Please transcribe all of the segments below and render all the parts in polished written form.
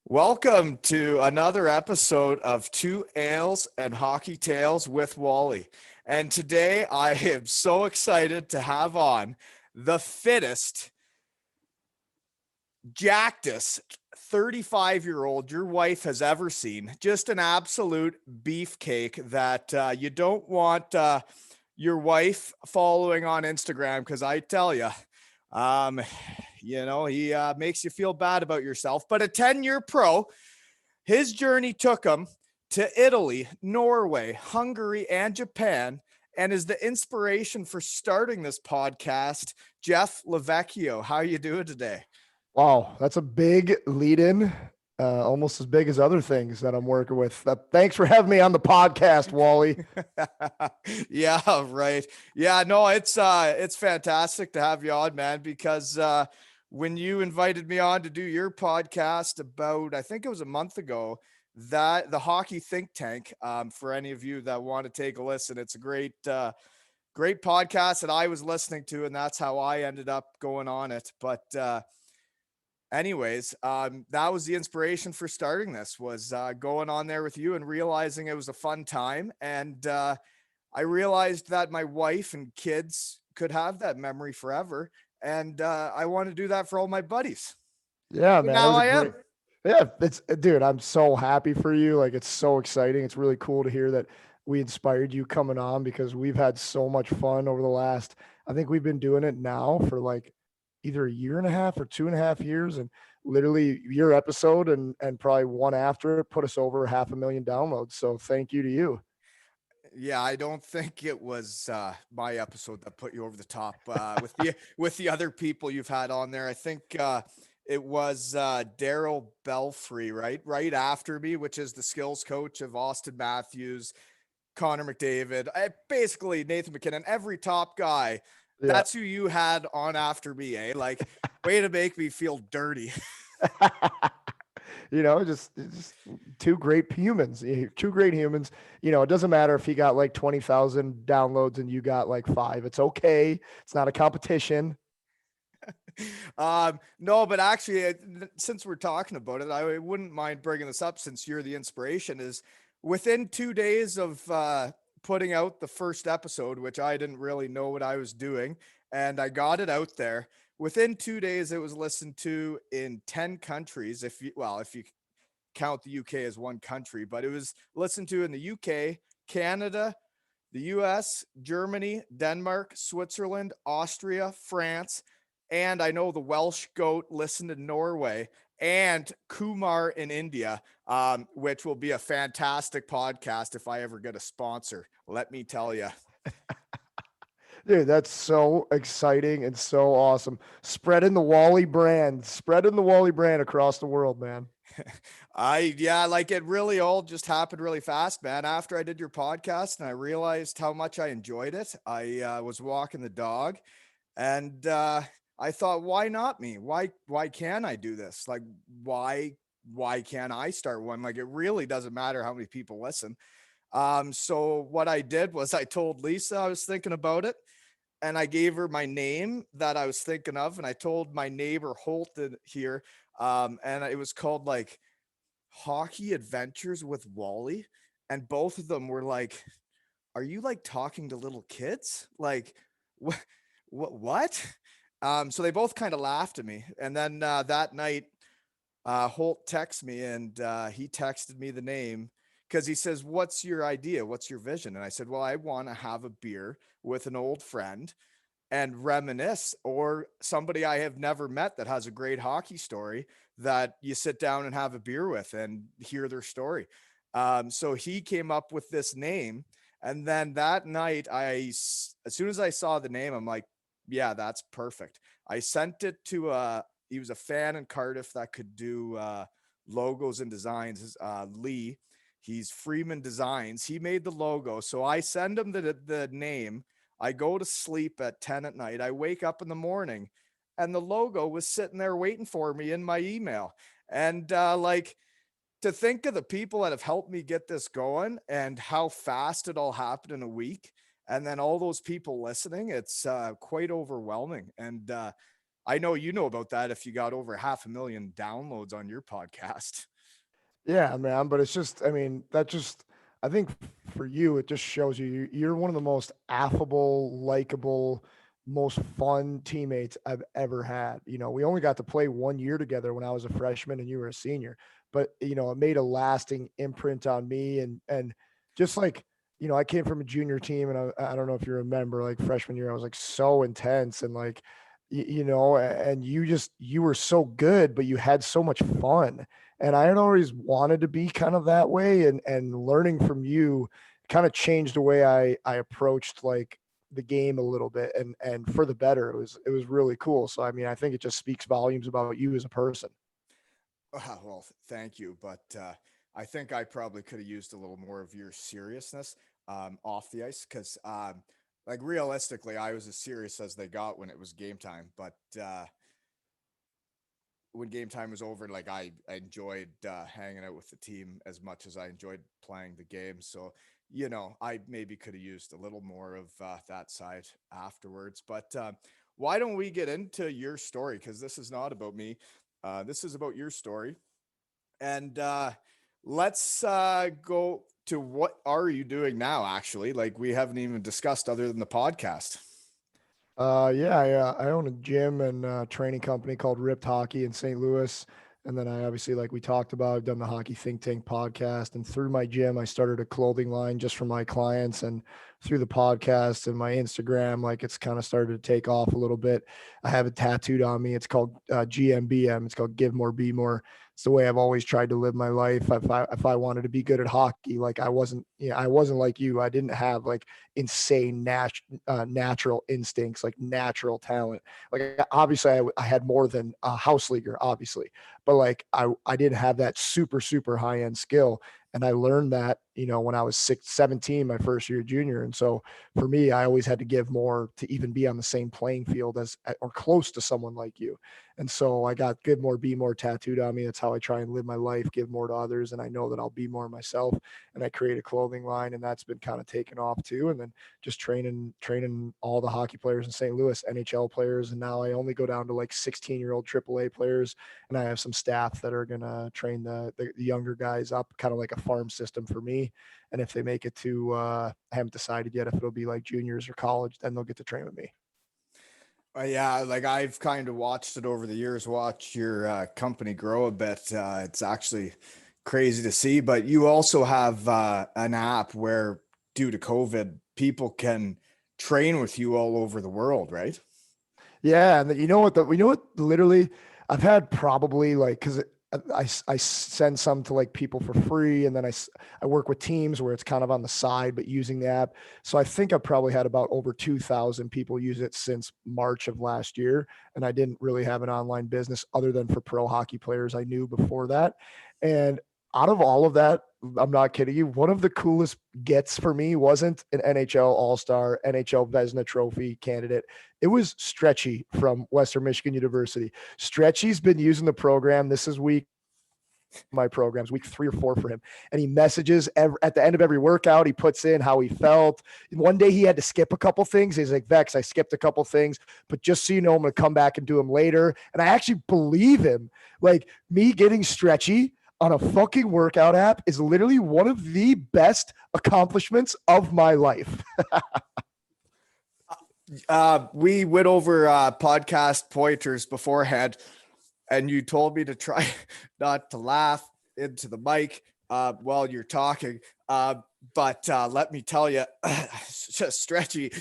Welcome to another episode of Two Ales and Hockey Tales with Wally. And today I am so excited to have on the fittest, jackedest 35-year-old your wife has ever seen. Just an absolute beefcake that you don't want your wife following on Instagram, because I tell you, um, he makes you feel bad about yourself. But a 10-year pro, his journey took him to Italy, Norway, Hungary, and Japan, and is the inspiration for starting this podcast. Jeff LoVecchio, how are you doing today? Wow, that's a big lead in, almost as big as other things that I'm working with. Thanks for having me on the podcast, Wally. Yeah, right. Yeah, no, it's fantastic to have you on, man, because when you invited me on to do your podcast about, I think it was a month ago, that the Hockey Think Tank, for any of you that want to take a listen, it's a great podcast that I was listening to, and that's how I ended up going on it. But anyways, that was the inspiration for starting this, was going on there with you and realizing it was a fun time. And I realized that my wife and kids could have that memory forever. And I want to do that for all my buddies. Yeah, So man, it now was a I great. am. Yeah, it's dude, I'm so happy for you. Like it's so exciting. It's really cool to hear that we inspired you coming on because we've had so much fun over the last. I think we've been doing it now for like either a year and a half or 2.5 years, and literally your episode and probably one after it put us over 500,000 downloads. So thank you to you. Yeah, I don't think it was my episode that put you over the top with the other people you've had on there. I think it was Daryl Belfry, right after me, which is the skills coach of Austin Matthews, Connor McDavid, basically Nathan McKinnon, every top guy. Yeah. That's who you had on after me, eh? Like, way to make me feel dirty. Just two great humans, two great humans. It doesn't matter if he got like 20,000 downloads and you got like five. It's okay. It's not a competition. No, but actually, since we're talking about it, I wouldn't mind bringing this up since you're the inspiration. Is within 2 days of putting out the first episode, which I didn't really know what I was doing, and I got it out there. Within 2 days, it was listened to in 10 countries. If you count the UK as one country, but it was listened to in the UK, Canada, the US, Germany, Denmark, Switzerland, Austria, France, and I know the Welsh goat listened in Norway, and Kumar in India, which will be a fantastic podcast if I ever get a sponsor. Let me tell you. Dude, that's so exciting and so awesome. Spreading the Wally brand across the world, man. Yeah, like it really all just happened really fast, man. After I did your podcast and I realized how much I enjoyed it, I was walking the dog, and I thought, why not me? Why can't I do this? Like, why can't I start one? Like, it really doesn't matter how many people listen. So what I did was I told Lisa I was thinking about it, and I gave her my name that I was thinking of, and I told my neighbor Holton here, and it was called like Hockey Adventures with Wally, and both of them were like, "Are you like talking to little kids? Like, what? What?" So they both kind of laughed at me, and then that night, Holt texted me, and he texted me the name because he says, "What's your idea? What's your vision?" And I said, "Well, I want to have a beer with an old friend and reminisce, or somebody I have never met that has a great hockey story that you sit down and have a beer with and hear their story." So he came up with this name. And then that night, as soon as I saw the name, I'm like, yeah, that's perfect. I sent it to he was a fan in Cardiff that could do logos and designs. Lee, he's Freeman Designs. He made the logo. So I send him the name. I go to sleep at 10 at night. I wake up in the morning and the logo was sitting there waiting for me in my email. And like, to think of the people that have helped me get this going and how fast it all happened in a week, and then all those people listening, it's quite overwhelming. And I know you know about that if you got over 500,000 downloads on your podcast. Yeah, man, but it's just, I mean, that just, I think for you, it just shows you're one of the most affable, likable, most fun teammates I've ever had. You know, we only got to play 1 year together when I was a freshman and you were a senior, but you know, it made a lasting imprint on me. And just like, you know, I came from a junior team, and I don't know if you remember, like freshman year, I was like so intense and like, you know, and you were so good, but you had so much fun, and I had always wanted to be kind of that way, and learning from you kind of changed the way I approached like the game a little bit, and for the better. It was really cool. So I mean, I think it just speaks volumes about you as a person. Well, thank you, but I think I probably could have used a little more of your seriousness off the ice because, like, realistically, I was as serious as they got when it was game time. But when game time was over, like, I enjoyed hanging out with the team as much as I enjoyed playing the game. So, you know, I maybe could have used a little more of that side afterwards. But why don't we get into your story? Because this is not about me. This is about your story. And let's go to what are you doing now, actually? Like, we haven't even discussed other than the podcast. Yeah, I own a gym and training company called Ripped Hockey in St. Louis. And then I obviously, like we talked about, I've done the Hockey Think Tank podcast. And through my gym, I started a clothing line just for my clients. And through the podcast and my Instagram, like it's kind of started to take off a little bit. I have it tattooed on me. It's called GMBM. It's called Give More, Be More. It's the way I've always tried to live my life. If I wanted to be good at hockey, like I wasn't like you. I didn't have like insane natural instincts, like natural talent. Like obviously, I had more than a house leaguer, obviously, but like I didn't have that super high end skill. And I learned that, you know, when I was 17, my first year junior. And so for me, I always had to give more to even be on the same playing field as or close to someone like you. And so I got Give More, Be More tattooed on me. That's how I try and live my life, give more to others. And I know that I'll be more myself. And I create a clothing line, and that's been kind of taken off too. And then just training all the hockey players in St. Louis, NHL players, and now I only go down to like 16-year-old AAA players, and I have some staff that are gonna train the younger guys up, kind of like a farm system for me. And if they make it to, I haven't decided yet if it'll be like juniors or college, then they'll get to train with me. Yeah, like I've kind of watched it over the years, watch your company grow a bit. It's actually crazy to see, but you also have an app where, due to COVID, people can train with you all over the world, right? Yeah, and you know what? Literally, I've had probably like because I send some to like people for free, and then I work with teams where it's kind of on the side, but using the app. So I think I've probably had about over 2,000 people use it since March of last year, and I didn't really have an online business other than for pro hockey players I knew before that. And out of all of that, I'm not kidding you. One of the coolest gets for me wasn't an NHL All Star, NHL Vezina Trophy candidate. It was Stretchy from Western Michigan University. Stretchy's been using the program. This is my programs, week 3 or 4 for him. And he messages at the end of every workout, he puts in how he felt. One day he had to skip a couple things. He's like, Vex, I skipped a couple things, but just so you know, I'm going to come back and do them later. And I actually believe him. Like me getting Stretchy on a fucking workout app is literally one of the best accomplishments of my life. We went over podcast pointers beforehand, and you told me to try not to laugh into the mic while you're talking. But let me tell you, just Stretchy,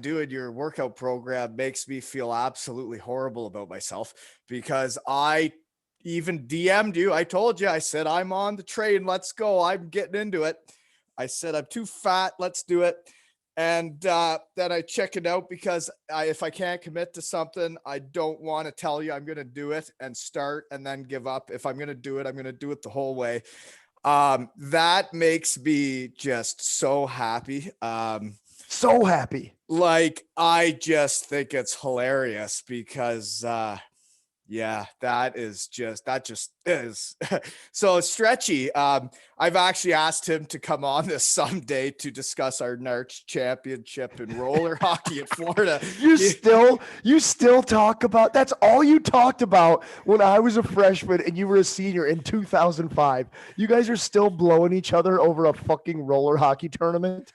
doing your workout program makes me feel absolutely horrible about myself because I even DM'd you. I told you, I said, I'm on the train. Let's go. I'm getting into it. I said, I'm too fat. Let's do it. And then I chickened out because if I can't commit to something, I don't want to tell you I'm going to do it and start and then give up. If I'm going to do it, I'm going to do it the whole way. That makes me just so happy. So happy. Like, I just think it's hilarious because Yeah, that just is so stretchy. I've actually asked him to come on this someday to discuss our Narch championship in roller hockey in Florida. You still talk about that's all you talked about when I was a freshman and you were a senior in 2005. You guys are still blowing each other over a fucking roller hockey tournament.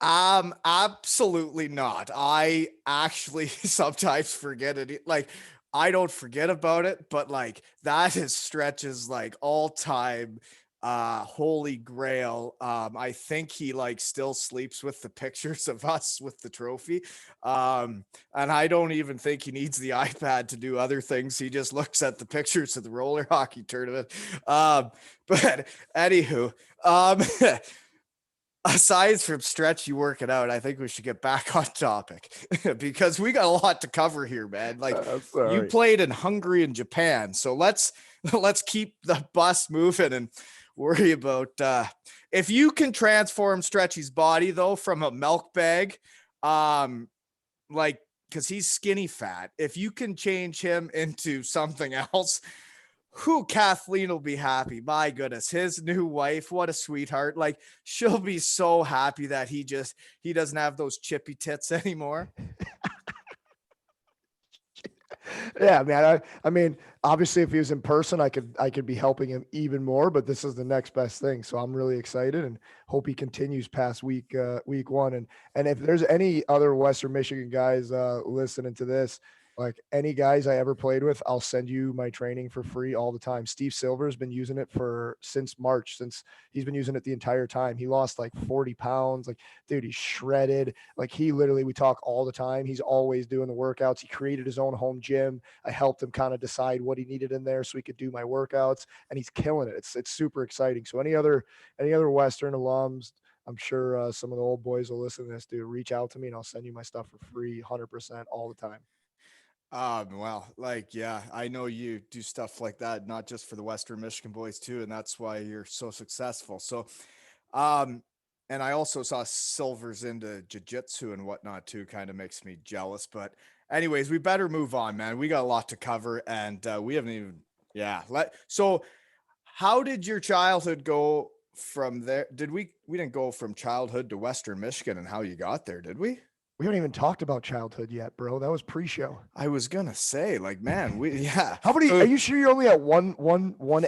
Absolutely not. I actually sometimes forget it. Like, I don't forget about it, but like that is Stretch's like all time holy grail. I think he like still sleeps with the pictures of us with the trophy. Um, and I don't even think he needs the iPad to do other things. He just looks at the pictures of the roller hockey tournament. But anywho, um aside from stretchy working out, I think we should get back on topic because we got a lot to cover here, man. Like you Sorry. played in Hungary and Japan, so let's keep the bus moving and worry about if you can transform Stretchy's body though from a milk bag, um, like because he's skinny fat. If you can change him into something else, who Kathleen will be happy. My goodness, his new wife, what a sweetheart. Like she'll be so happy that he doesn't have those chippy tits anymore. Yeah, man. I mean, obviously, if he was in person, I could be helping him even more. But this is the next best thing, so I'm really excited and hope he continues past week one. And if there's any other Western Michigan guys listening to this, like any guys I ever played with, I'll send you my training for free all the time. Steve Silver's been using it for since March, since he's been using it the entire time. He lost like 40 pounds. Like, dude, he's shredded. Like he literally, we talk all the time. He's always doing the workouts. He created his own home gym. I helped him kind of decide what he needed in there so he could do my workouts, and he's killing it. It's super exciting. So any other Western alums, I'm sure some of the old boys will listen to this. Dude, reach out to me and I'll send you my stuff for free, 100% all the time. Well, like, yeah, I know you do stuff like that, not just for the Western Michigan boys too, and that's why you're so successful. So, um, and I also saw Silver's into jujitsu and whatnot too, kind of makes me jealous. But anyways, we better move on, man. We got a lot to cover, and we haven't even, yeah. So, how did your childhood go from there? We didn't go from childhood to Western Michigan and how you got there, did we? We haven't even talked about childhood yet, bro. That was pre-show. I was gonna say, like, man, we yeah. How many? Are So you sure you're only at one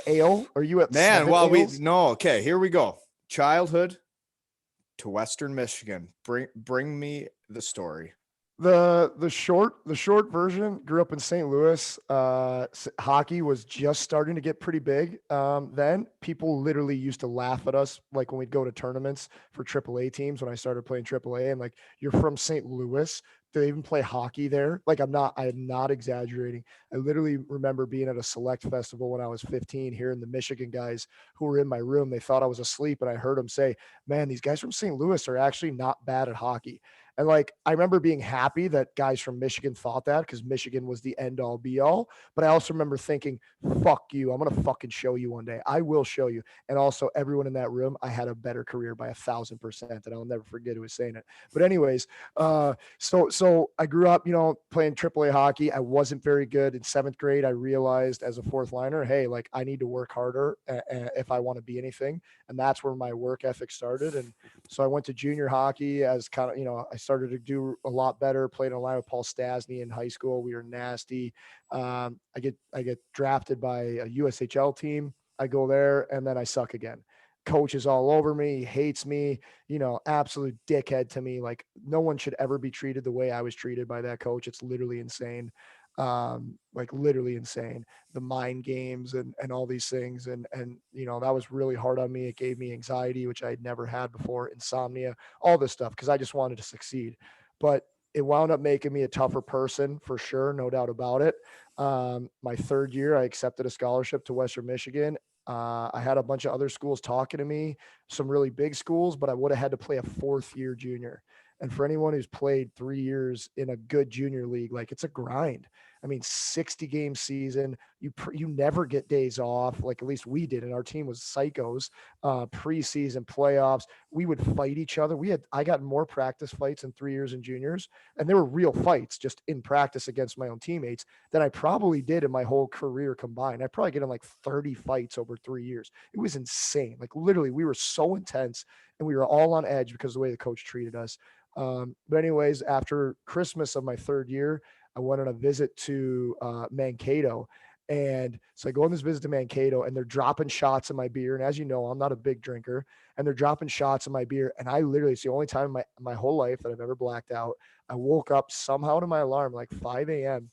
ale? Are you at man, seven well, we ales? no, okay, here we go. Childhood to Western Michigan. Bring me the story. The short version, grew up in St. Louis. Hockey was just starting to get pretty big. Then people literally used to laugh at us, like when we'd go to tournaments for AAA teams. When I started playing AAA, and like, you're from St. Louis. Do they even play hockey there? Like, I am not exaggerating. I literally remember being at a select festival when I was 15, hearing the Michigan guys who were in my room. They thought I was asleep, and I heard them say, "Man, these guys from St. Louis are actually not bad at hockey." And like, I remember being happy that guys from Michigan thought that, because Michigan was the end all be all. But I also remember thinking, fuck you. I'm going to fucking show you one day. I will show you. And also, everyone in that room, I had a better career by 1,000%. And I'll never forget who was saying it. But, anyways, so I grew up, playing AAA hockey. I wasn't very good. In seventh grade, I realized as a fourth liner, hey, like, I need to work harder if I want to be anything. And that's where my work ethic started. And so I went to junior hockey as kind of, I started to do a lot better, played in a line with Paul Stasny in high school. We were nasty. I get drafted by a USHL team. I go there and then I suck again. Coach is all over me. He hates me, absolute dickhead to me. Like, no one should ever be treated the way I was treated by that coach. It's literally insane. Like, literally insane, the mind games and all these things. And that was really hard on me. It gave me anxiety, which I had never had before, insomnia, all this stuff, because I just wanted to succeed. But it wound up making me a tougher person for sure, no doubt about it. My third year, I accepted a scholarship to Western Michigan. I had a bunch of other schools talking to me, some really big schools, but I would have had to play a fourth year junior. And for anyone who's played 3 years in a good junior league, like, it's a grind. I mean, 60 game season. You never get days off. Like at least we did. And our team was psychos. Preseason playoffs, we would fight each other. I got more practice fights in 3 years in juniors, and they were real fights just in practice against my own teammates than I probably did in my whole career combined. I probably get in like 30 fights over 3 years. It was insane. Like literally, we were so intense and we were all on edge because of the way the coach treated us. But anyways, after Christmas of my third year, I went on a visit to Mankato. And so I go on this visit to Mankato and they're dropping shots in my beer. And as you know, I'm not a big drinker. And they're dropping shots in my beer. And I literally, it's the only time in my whole life that I've ever blacked out. I woke up somehow to my alarm like 5 a.m.,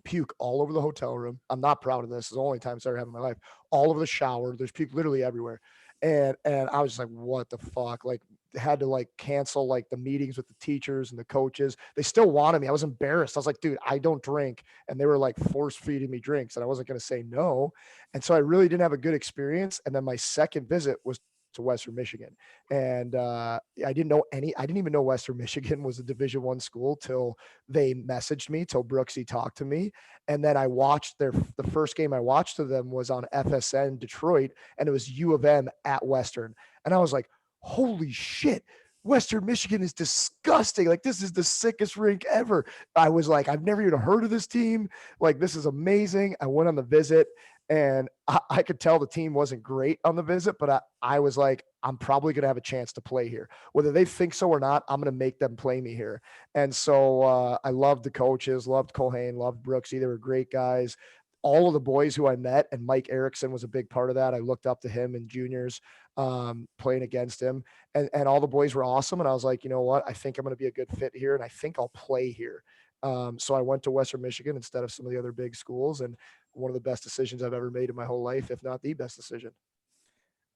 puke all over the hotel room. I'm not proud of this. It's the only time it's ever happened in my life. All over the shower. There's puke literally everywhere. And I was just like, what the fuck? Like had to like cancel like the meetings with the teachers and the coaches. They still wanted me. I was embarrassed. I was like, dude, I don't drink. And they were like force feeding me drinks and I wasn't going to say no. And so I really didn't have a good experience. And then my second visit was to Western Michigan. And I didn't even know Western Michigan was a Division I school till they messaged me, till Brooksy talked to me. And then I watched the first game I watched of them was on FSN Detroit, and it was U of M at Western. And I was like, holy shit, Western Michigan is disgusting. Like, this is the sickest rink ever. I was like, I've never even heard of this team. Like, this is amazing. I went on the visit and I could tell the team wasn't great on the visit, but I was like, I'm probably going to have a chance to play here. Whether they think so or not, I'm going to make them play me here. And so I loved the coaches, loved Colhane, loved Brooksy. They were great guys. All of the boys who I met, and Mike Erickson was a big part of that. I looked up to him in juniors, playing against him, and all the boys were awesome. And I was like, you know what? I think I'm going to be a good fit here, and I think I'll play here. So I went to Western Michigan instead of some of the other big schools, and one of the best decisions I've ever made in my whole life, if not the best decision.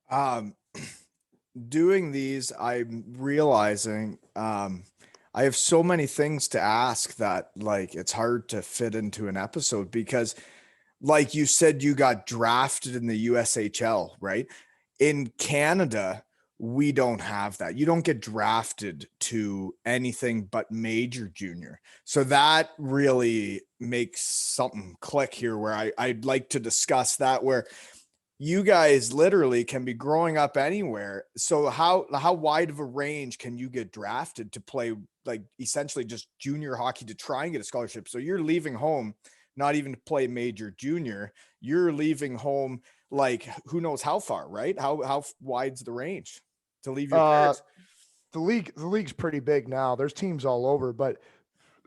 Um, doing these, I'm realizing I have so many things to ask that like it's hard to fit into an episode because like you said, you got drafted in the USHL, right? In Canada, we don't have that. You don't get drafted to anything but major junior. So that really makes something click here where I'd like to discuss that where you guys literally can be growing up anywhere. So how wide of a range can you get drafted to play like essentially just junior hockey to try and get a scholarship? So you're leaving home not even to play major junior. You're leaving home like who knows how far, right? How wide's the range to leave your Uh, parents? the league's pretty big now. There's teams all over, but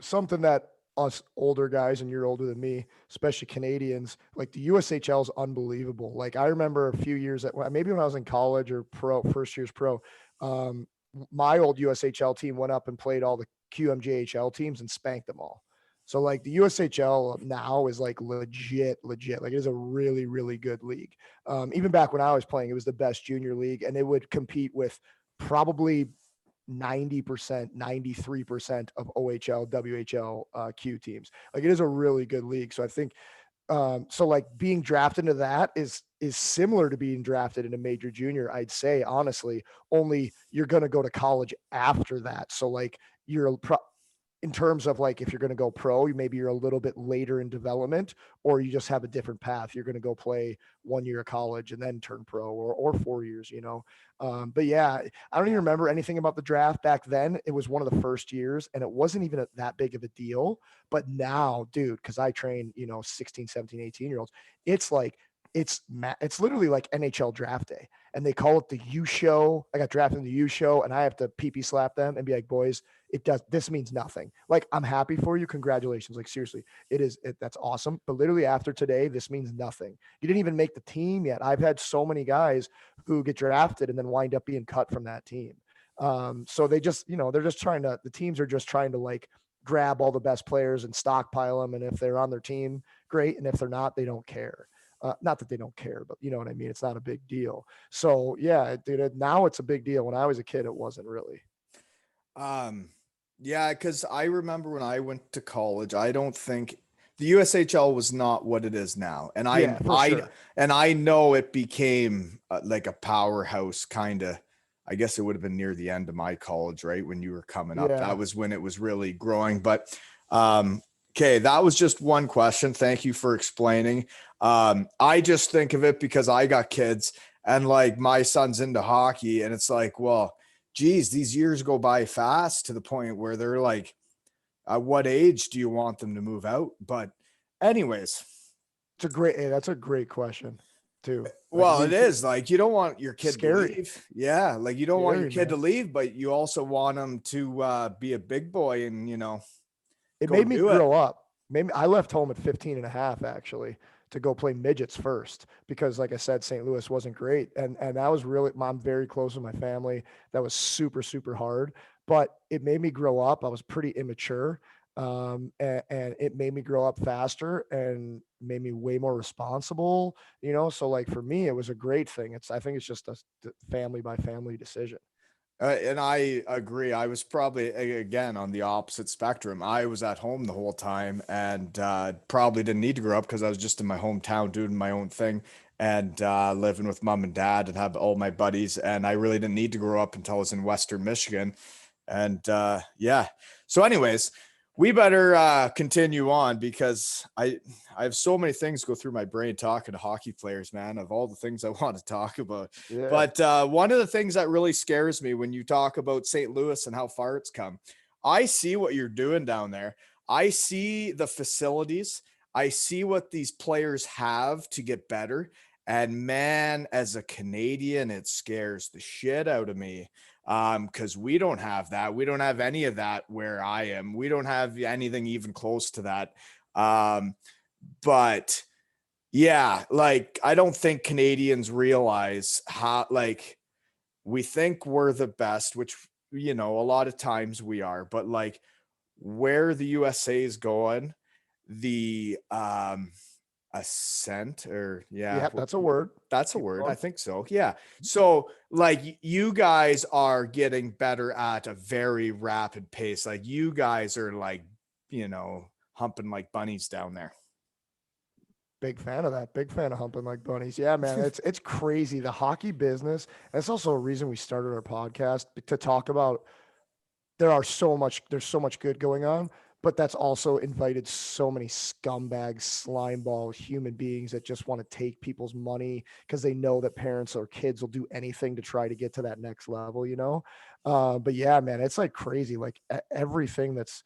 something that us older guys, and you're older than me, especially Canadians, like the USHL is unbelievable. Like I remember a few years maybe when I was in college or first year's pro, um, my old USHL team went up and played all the QMJHL teams and spanked them all. So like the USHL now is like legit. Like it is a really, really good league. Even back when I was playing, it was the best junior league, and it would compete with probably 90%, 93% of OHL, WHL Q teams. Like it is a really good league. So I think so like being drafted into that is similar to being drafted in a major junior, I'd say, honestly, only you're going to go to college after that. So like you're in terms of like if you're going to go pro, maybe you're a little bit later in development, or you just have a different path. You're going to go play 1 year of college and then turn pro, or 4 years, you know. But yeah, I don't even remember anything about the draft back then. It was one of the first years and it wasn't even that big of a deal. But now, dude, because I train, 16, 17, 18-year-olds, it's like, it's literally like NHL draft day, and they call it the U show. I got drafted in the U show, and I have to pee slap them and be like, boys, this means nothing. Like, I'm happy for you. Congratulations. Like, seriously, that's awesome. But literally after today, this means nothing. You didn't even make the team yet. I've had so many guys who get drafted and then wind up being cut from that team. So they just, the teams are just trying to like grab all the best players and stockpile them. And if they're on their team, great. And if they're not, they don't care. Not that they don't care, but you know what I mean? It's not a big deal. So yeah, dude, now it's a big deal. When I was a kid, it wasn't really. Um, yeah, because I remember when I went to college, I don't think the USHL was not what it is now, and Yeah, for sure. I know it became like a powerhouse kind of. I guess it would have been near the end of my college, right? When you were coming up, that Yeah. was when it was really growing. But um, Okay, that was just one question. Thank you for explaining. I just think of it because I got kids and like my son's into hockey, and it's like, well, geez, these years go by fast to the point where they're like, at what age do you want them to move out? But, anyways, That's a great question too. Like well, it is like you don't want your kid to scary, leave. Yeah, like you don't want your scary, kid to man. leave, but you also want them to be a big boy and, It go made me do it. grow up. Maybe I left home at 15 and a half actually to go play midgets first because like I said, St. Louis wasn't great. And that was really, I'm very close with my family. That was super, super hard, but it made me grow up. I was pretty immature. And it made me grow up faster and made me way more responsible, So like for me, it was a great thing. I think it's just a family by family decision. And I agree. I was probably again on the opposite spectrum. I was at home the whole time and probably didn't need to grow up because I was just in my hometown doing my own thing and living with mom and dad and have all my buddies. And I really didn't need to grow up until I was in Western Michigan. And yeah. So, anyways, we better continue on because I have so many things go through my brain talking to hockey players, man, of all the things I want to talk about. Yeah. But one of the things that really scares me when you talk about St. Louis and how far it's come, I see what you're doing down there. I see the facilities. I see what these players have to get better. And man, as a Canadian, it scares the shit out of me because we don't have that. We don't have any of that where I am. We don't have anything even close to that. Um, but yeah, like I don't think Canadians realize how like we think we're the best, which a lot of times we are, but like where the USA is going, the ascent or yeah, Yeah. That's a word. that's a Keep word. I going. think so. Yeah. So like you guys are getting better at a very rapid pace. Like you guys are like, humping like bunnies down there. Big fan of that. Big fan of humping like bunnies. Yeah, man, it's crazy. The hockey business. And it's also a reason we started our podcast to talk about. There's so much good going on, but that's also invited so many scumbags, slimeball human beings that just want to take people's money because they know that parents or kids will do anything to try to get to that next level. But yeah, man, it's like crazy. Like everything that's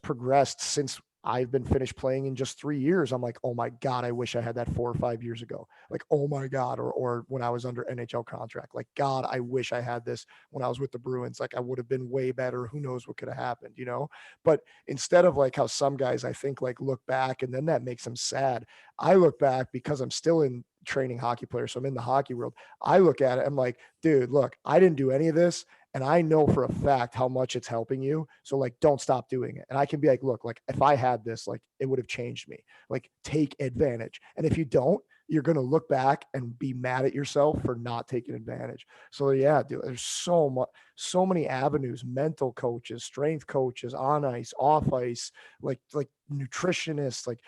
progressed since I've been finished playing in just 3 years. I'm like, oh my God, I wish I had that 4 or 5 years ago. Like, oh my God, or when I was under NHL contract. Like, God, I wish I had this when I was with the Bruins. Like, I would have been way better. Who knows what could have happened? But instead of like how some guys I think like look back and then that makes them sad. I look back because I'm still in training hockey players. So I'm in the hockey world. I look at it, I'm like, dude, look, I didn't do any of this. And I know for a fact how much it's helping you. So like, don't stop doing it. And I can be like, look, like if I had this, like it would have changed me. Like take advantage. And if you don't, you're going to look back and be mad at yourself for not taking advantage. So yeah, dude, there's so many avenues, mental coaches, strength coaches, on ice, off ice, like nutritionists, like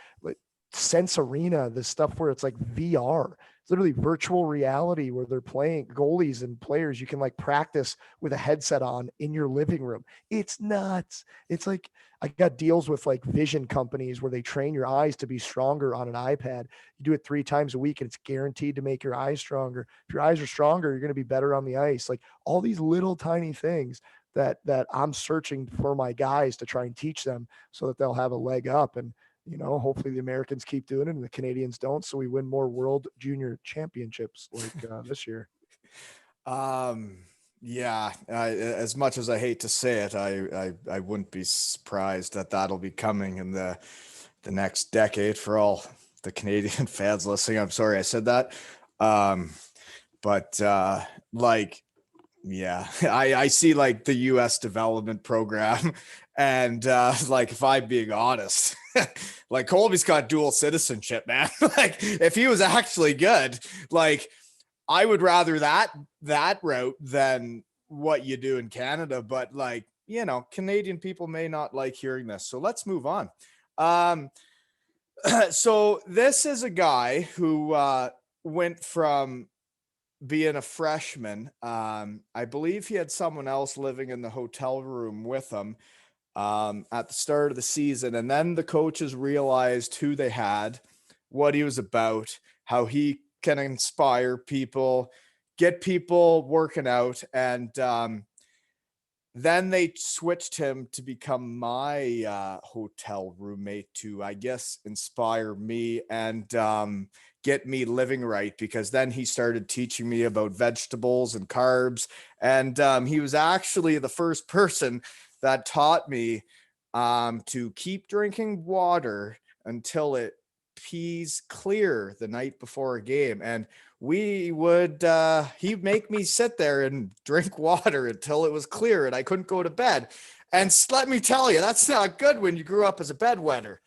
Sense Arena, this stuff where it's like VR. It's literally virtual reality where they're playing goalies and players. You can like practice with a headset on in your living room. It's nuts. It's like I got deals with like vision companies where they train your eyes to be stronger on an iPad. You do it 3 times a week and it's guaranteed to make your eyes stronger. If your eyes are stronger, you're going to be better on the ice. Like all these little tiny things that I'm searching for my guys to try and teach them so that they'll have a leg up. And hopefully the Americans keep doing it and the Canadians don't. So we win more world junior championships like this year. Um, yeah, as much as I hate to say it, I wouldn't be surprised that that'll be coming in the next decade for all the Canadian fans listening. I'm sorry I said that. Um, but like yeah, I see like the US development program and like if I'm being honest, like Colby's got dual citizenship, man. Like if he was actually good, like I would rather that route than what you do in Canada, but like, Canadian people may not like hearing this. So let's move on. Um so this is a guy who went from being a freshman. I believe he had someone else living in the hotel room with him. at the start of the season. And then the coaches realized who they had, what he was about, how he can inspire people, get people working out. And then they switched him to become my hotel roommate to, I guess, inspire me and get me living right. Because then he started teaching me about vegetables and carbs. And he was actually the first person that taught me to keep drinking water until it pees clear the night before a game. And we would he'd make me sit there and drink water until it was clear and I couldn't go to bed. And let me tell you, that's not good when you grew up as a bedwetter.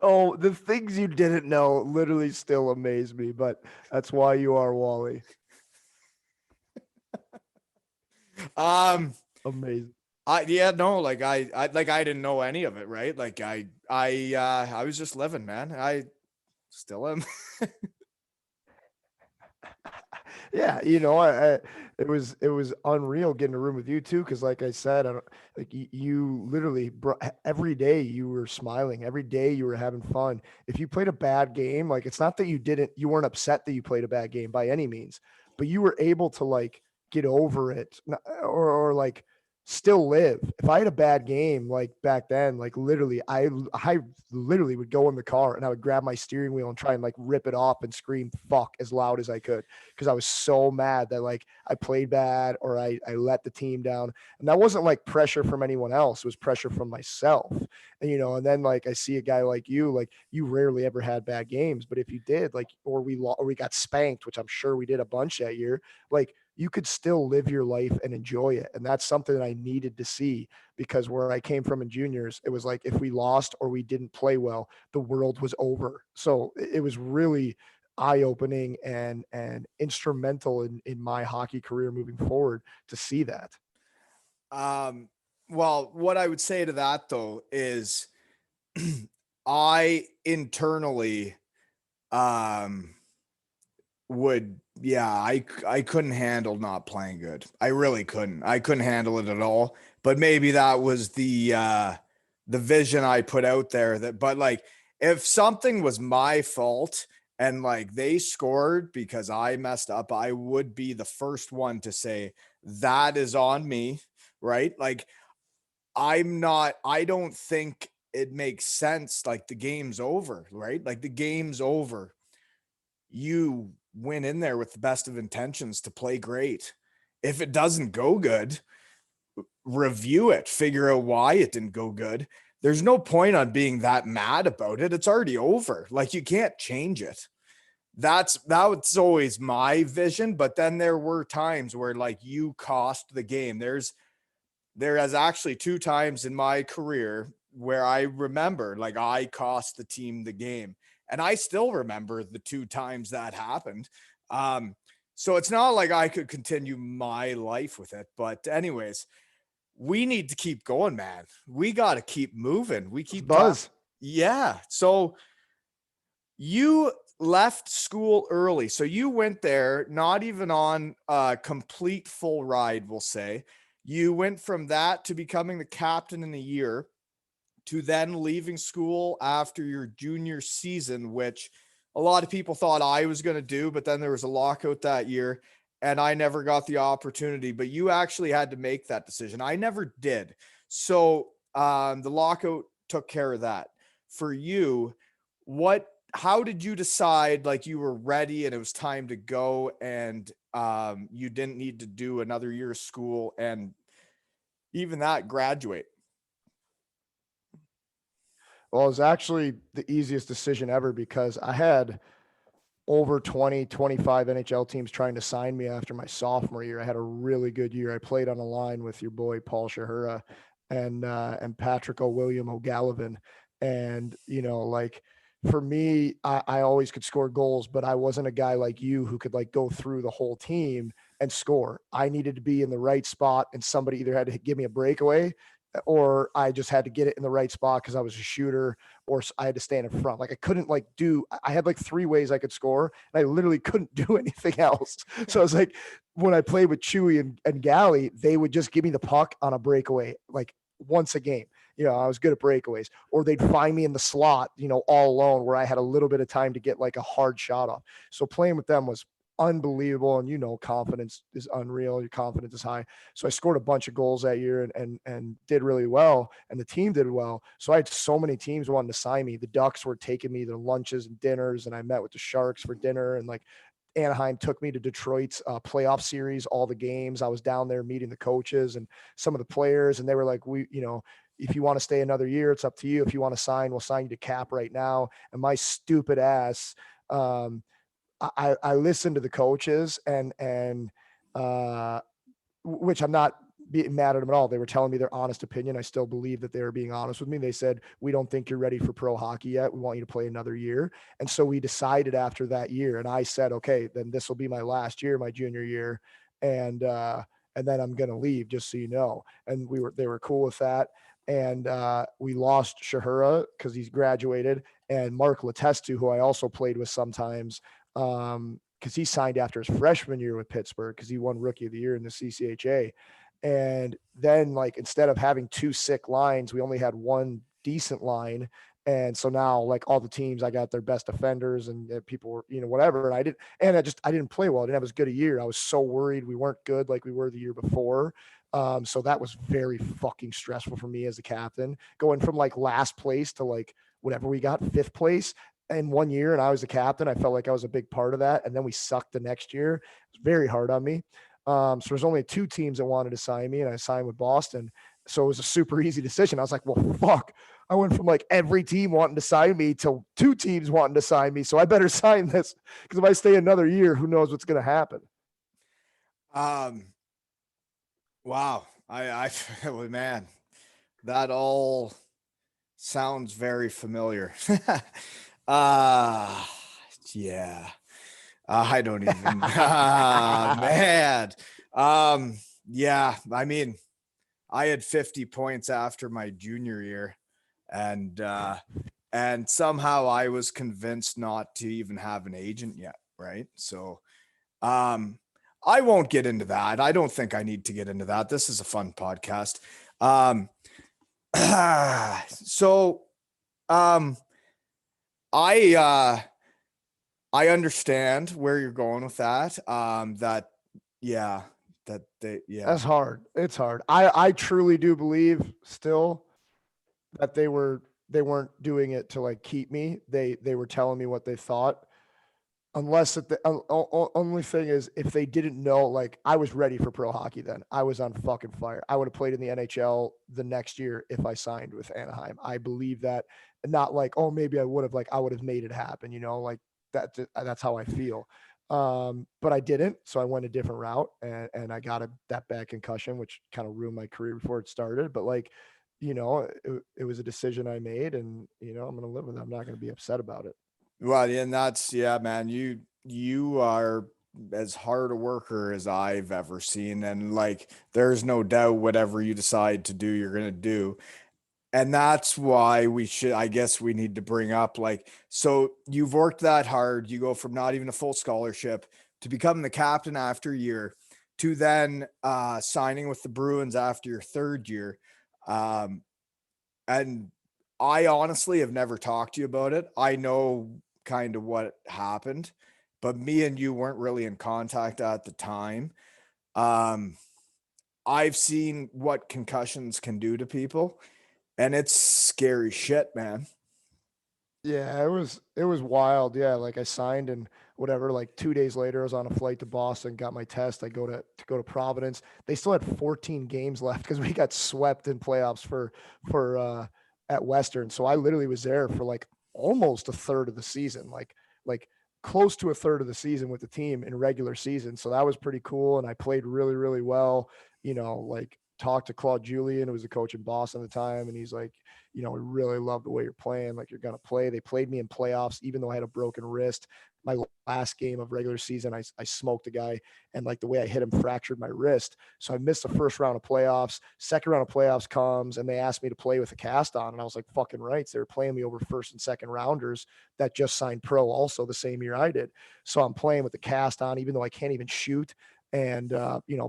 Oh, the things you didn't know literally still amaze me, but that's why you are Wally. Um Amazing. yeah, no, like I didn't know any of it, right? Like I was just living, man. I still am. Yeah, it was unreal getting a room with you too, because like I said, I don't, like you literally every day you were smiling, every day you were having fun. If you played a bad game, like it's not that you weren't upset that you played a bad game by any means, but you were able to like get over it, or like still live. If I had a bad game like back then, like literally, I literally would go in the car and I would grab my steering wheel and try and like rip it off and scream fuck as loud as I could, because I was so mad that like I played bad or I let the team down. And that wasn't like pressure from anyone else. It was pressure from myself. And then like I see a guy like you rarely ever had bad games, but if you did, like, or we got spanked, which I'm sure we did a bunch that year, like you could still live your life and enjoy it. And that's something that I needed to see, because where I came from in juniors, it was like if we lost or we didn't play well, the world was over. So it was really eye-opening and instrumental in my hockey career moving forward to see that. Um well, what I would say to that though is I internally um would yeah, I couldn't handle not playing good. I really couldn't. I couldn't handle it at all. But maybe that was the vision I put out there, that but like if something was my fault and like they scored because I messed up, I would be the first one to say that is on me, right? Like I don't think it makes sense, like the game's over, right? Like the game's over. You went in there with the best of intentions to play great. If it doesn't go good, review it, figure out why it didn't go good. There's no point on being that mad about it. It's already over. Like you can't change it. That's always my vision. But then there were times where like you cost the game. There has actually two times in my career where I remember like I cost the team the game. And I still remember the two times that happened. Um, so it's not like I could continue my life with it. But, anyways, we need to keep going, man. We got to keep moving. We It's keep talking. buzz. Yeah. So you left school early. So you went there, not even on a complete full ride, we'll say. You went from that to becoming the captain in a year to then leaving school after your junior season, which a lot of people thought I was going to do, but then there was a lockout that year and I never got the opportunity. But you actually had to make that decision. I never did. So the lockout took care of that. For you, how did you decide like you were ready and it was time to go and you didn't need to do another year of school and even that graduate? Well, it was actually the easiest decision ever, because I had over 20, 25 NHL teams trying to sign me after my sophomore year. I had a really good year. I played on a line with your boy Paul Shahura and Patrick O'William O'Gallivan. And, like for me, I always could score goals, but I wasn't a guy like you who could like go through the whole team and score. I needed to be in the right spot, and somebody either had to give me a breakaway or I just had to get it in the right spot because I was a shooter, or I had to stand in front. Like I couldn't like do. I had like three ways I could score, and I literally couldn't do anything else. So I was like, when I played with Chewy and Galley, they would just give me the puck on a breakaway, like once a game. I was good at breakaways, or they'd find me in the slot, all alone where I had a little bit of time to get like a hard shot off. So playing with them was unbelievable. And confidence is unreal. Your confidence is high. So I scored a bunch of goals that year and did really well. And the team did well. So I had so many teams wanting to sign me. The Ducks were taking me to lunches and dinners, and I met with the Sharks for dinner. And like Anaheim took me to Detroit's playoff series, all the games. I was down there meeting the coaches and some of the players, and they were like, if you want to stay another year, it's up to you. If you want to sign, we'll sign you to cap right now. And my stupid ass, I listened to the coaches and which I'm not being mad at them at all. They were telling me their honest opinion. I still believe that they were being honest with me. They said, we don't think you're ready for pro hockey yet. We want you to play another year. And so we decided after that year, and I said, okay, then this will be my last year, my junior year. And then I'm going to leave, just so you know. And they were cool with that. And we lost Shahura because he's graduated, and Mark Letestu, who I also played with sometimes, because he signed after his freshman year with Pittsburgh because he won Rookie of the Year in the CCHA. And then, like, instead of having two sick lines, we only had one decent line. And so now, like, all the teams, I got their best defenders, and people were, whatever. And I didn't play well. I didn't have as good a year. I was so worried we weren't good like we were the year before. So that was very fucking stressful for me as a captain, going from like last place to like whatever we got, fifth place in 1 year. And I was the captain. I felt like I was a big part of that. And then we sucked the next year. It was very hard on me. So there's only two teams that wanted to sign me, and I signed with Boston. So it was a super easy decision. I was like, well, fuck. I went from like every team wanting to sign me to two teams wanting to sign me. So I better sign this, because if I stay another year, who knows what's going to happen. Um, wow. Man, that all sounds very familiar. uh, yeah. I don't even, man. Yeah, I mean, I had 50 points after my junior year, and somehow I was convinced not to even have an agent yet, right? So um I won't get into that. I don't think I need to get into that. This is a fun podcast. Um so um I I understand where you're going with that. That yeah, that they yeah. That's hard. It's hard. I truly do believe still that they weren't doing it to like keep me. They were telling me what they thought. Unless the only thing is, if they didn't know, like, I was ready for pro hockey then. I was on fucking fire. I would have played in the NHL the next year if I signed with Anaheim. I believe that. Not like, oh, maybe I would have, like, I would have made it happen, like that's how I feel. But I didn't, so I went a different route, and I got that bad concussion, which kind of ruined my career before it started. But like, it was a decision I made, and I'm gonna live with it. I'm not gonna be upset about it. Well, and that's yeah, man. You are as hard a worker as I've ever seen, and like, there's no doubt whatever you decide to do, you're gonna do. And that's why I guess we need to bring up, like, so you've worked that hard. You go from not even a full scholarship to becoming the captain after a year, to then signing with the Bruins after your third year. Um, and I honestly have never talked to you about it. I know kind of what happened, but me and you weren't really in contact at the time. Um, I've seen what concussions can do to people, and it's scary shit, man. Yeah, it was wild. Yeah, like I signed and whatever. Like 2 days later, I was on a flight to Boston, got my test. I go to Providence. They still had 14 games left because we got swept in playoffs for at Western. So I literally was there for like almost a third of the season, like close to a third of the season with the team in regular season. So that was pretty cool, and I played really really well. Like talked to Claude Julien, who was the coach in Boston at the time, and he's like, we really love the way you're playing. Like, you're going to play. They played me in playoffs, even though I had a broken wrist. my last game of regular season, I smoked a guy, and like the way I hit him fractured my wrist. So I missed the first round of playoffs. Second round of playoffs comes, and they asked me to play with a cast on, and I was like, fucking right. So they were playing me over first and second rounders that just signed pro also the same year I did. So I'm playing with the cast on, even though I can't even shoot, and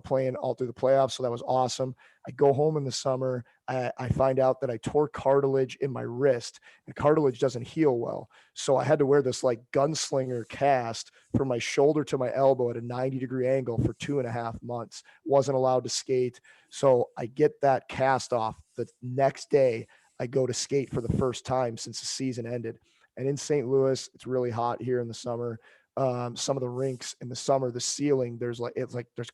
playing all through the playoffs. So that was awesome. I go home in the summer. I find out that I tore cartilage in my wrist, and cartilage doesn't heal well. So I had to wear this like gunslinger cast from my shoulder to my elbow at a 90-degree angle for 2.5 months. Wasn't allowed to skate. So I get that cast off. The next day, I go to skate for the first time since the season ended. And in St. Louis, it's really hot here in the summer. Some of the rinks in the summer, the ceiling, there's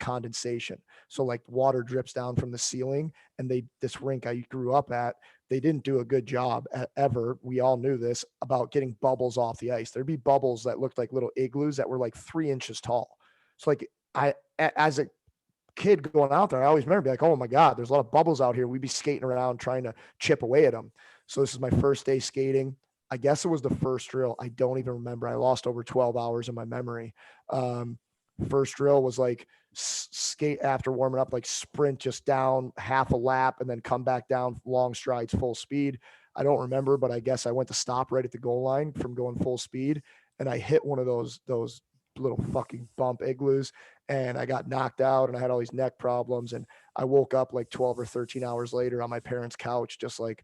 condensation. So like water drips down from the ceiling, and this rink I grew up at, they didn't do a good job ever. We all knew this about getting bubbles off the ice. There'd be bubbles that looked like little igloos that were like 3 inches tall. So like as a kid going out there, I always remember being like, oh my God, there's a lot of bubbles out here. We'd be skating around trying to chip away at them. So this is my first day skating. I guess it was the first drill. I don't even remember. I lost over 12 hours in my memory. First drill was like skate after warming up, like sprint just down half a lap and then come back down long strides, full speed. I don't remember, but I guess I went to stop right at the goal line from going full speed, and I hit one of those little fucking bump igloos, and I got knocked out, and I had all these neck problems, and I woke up like 12 or 13 hours later on my parents' couch, just like,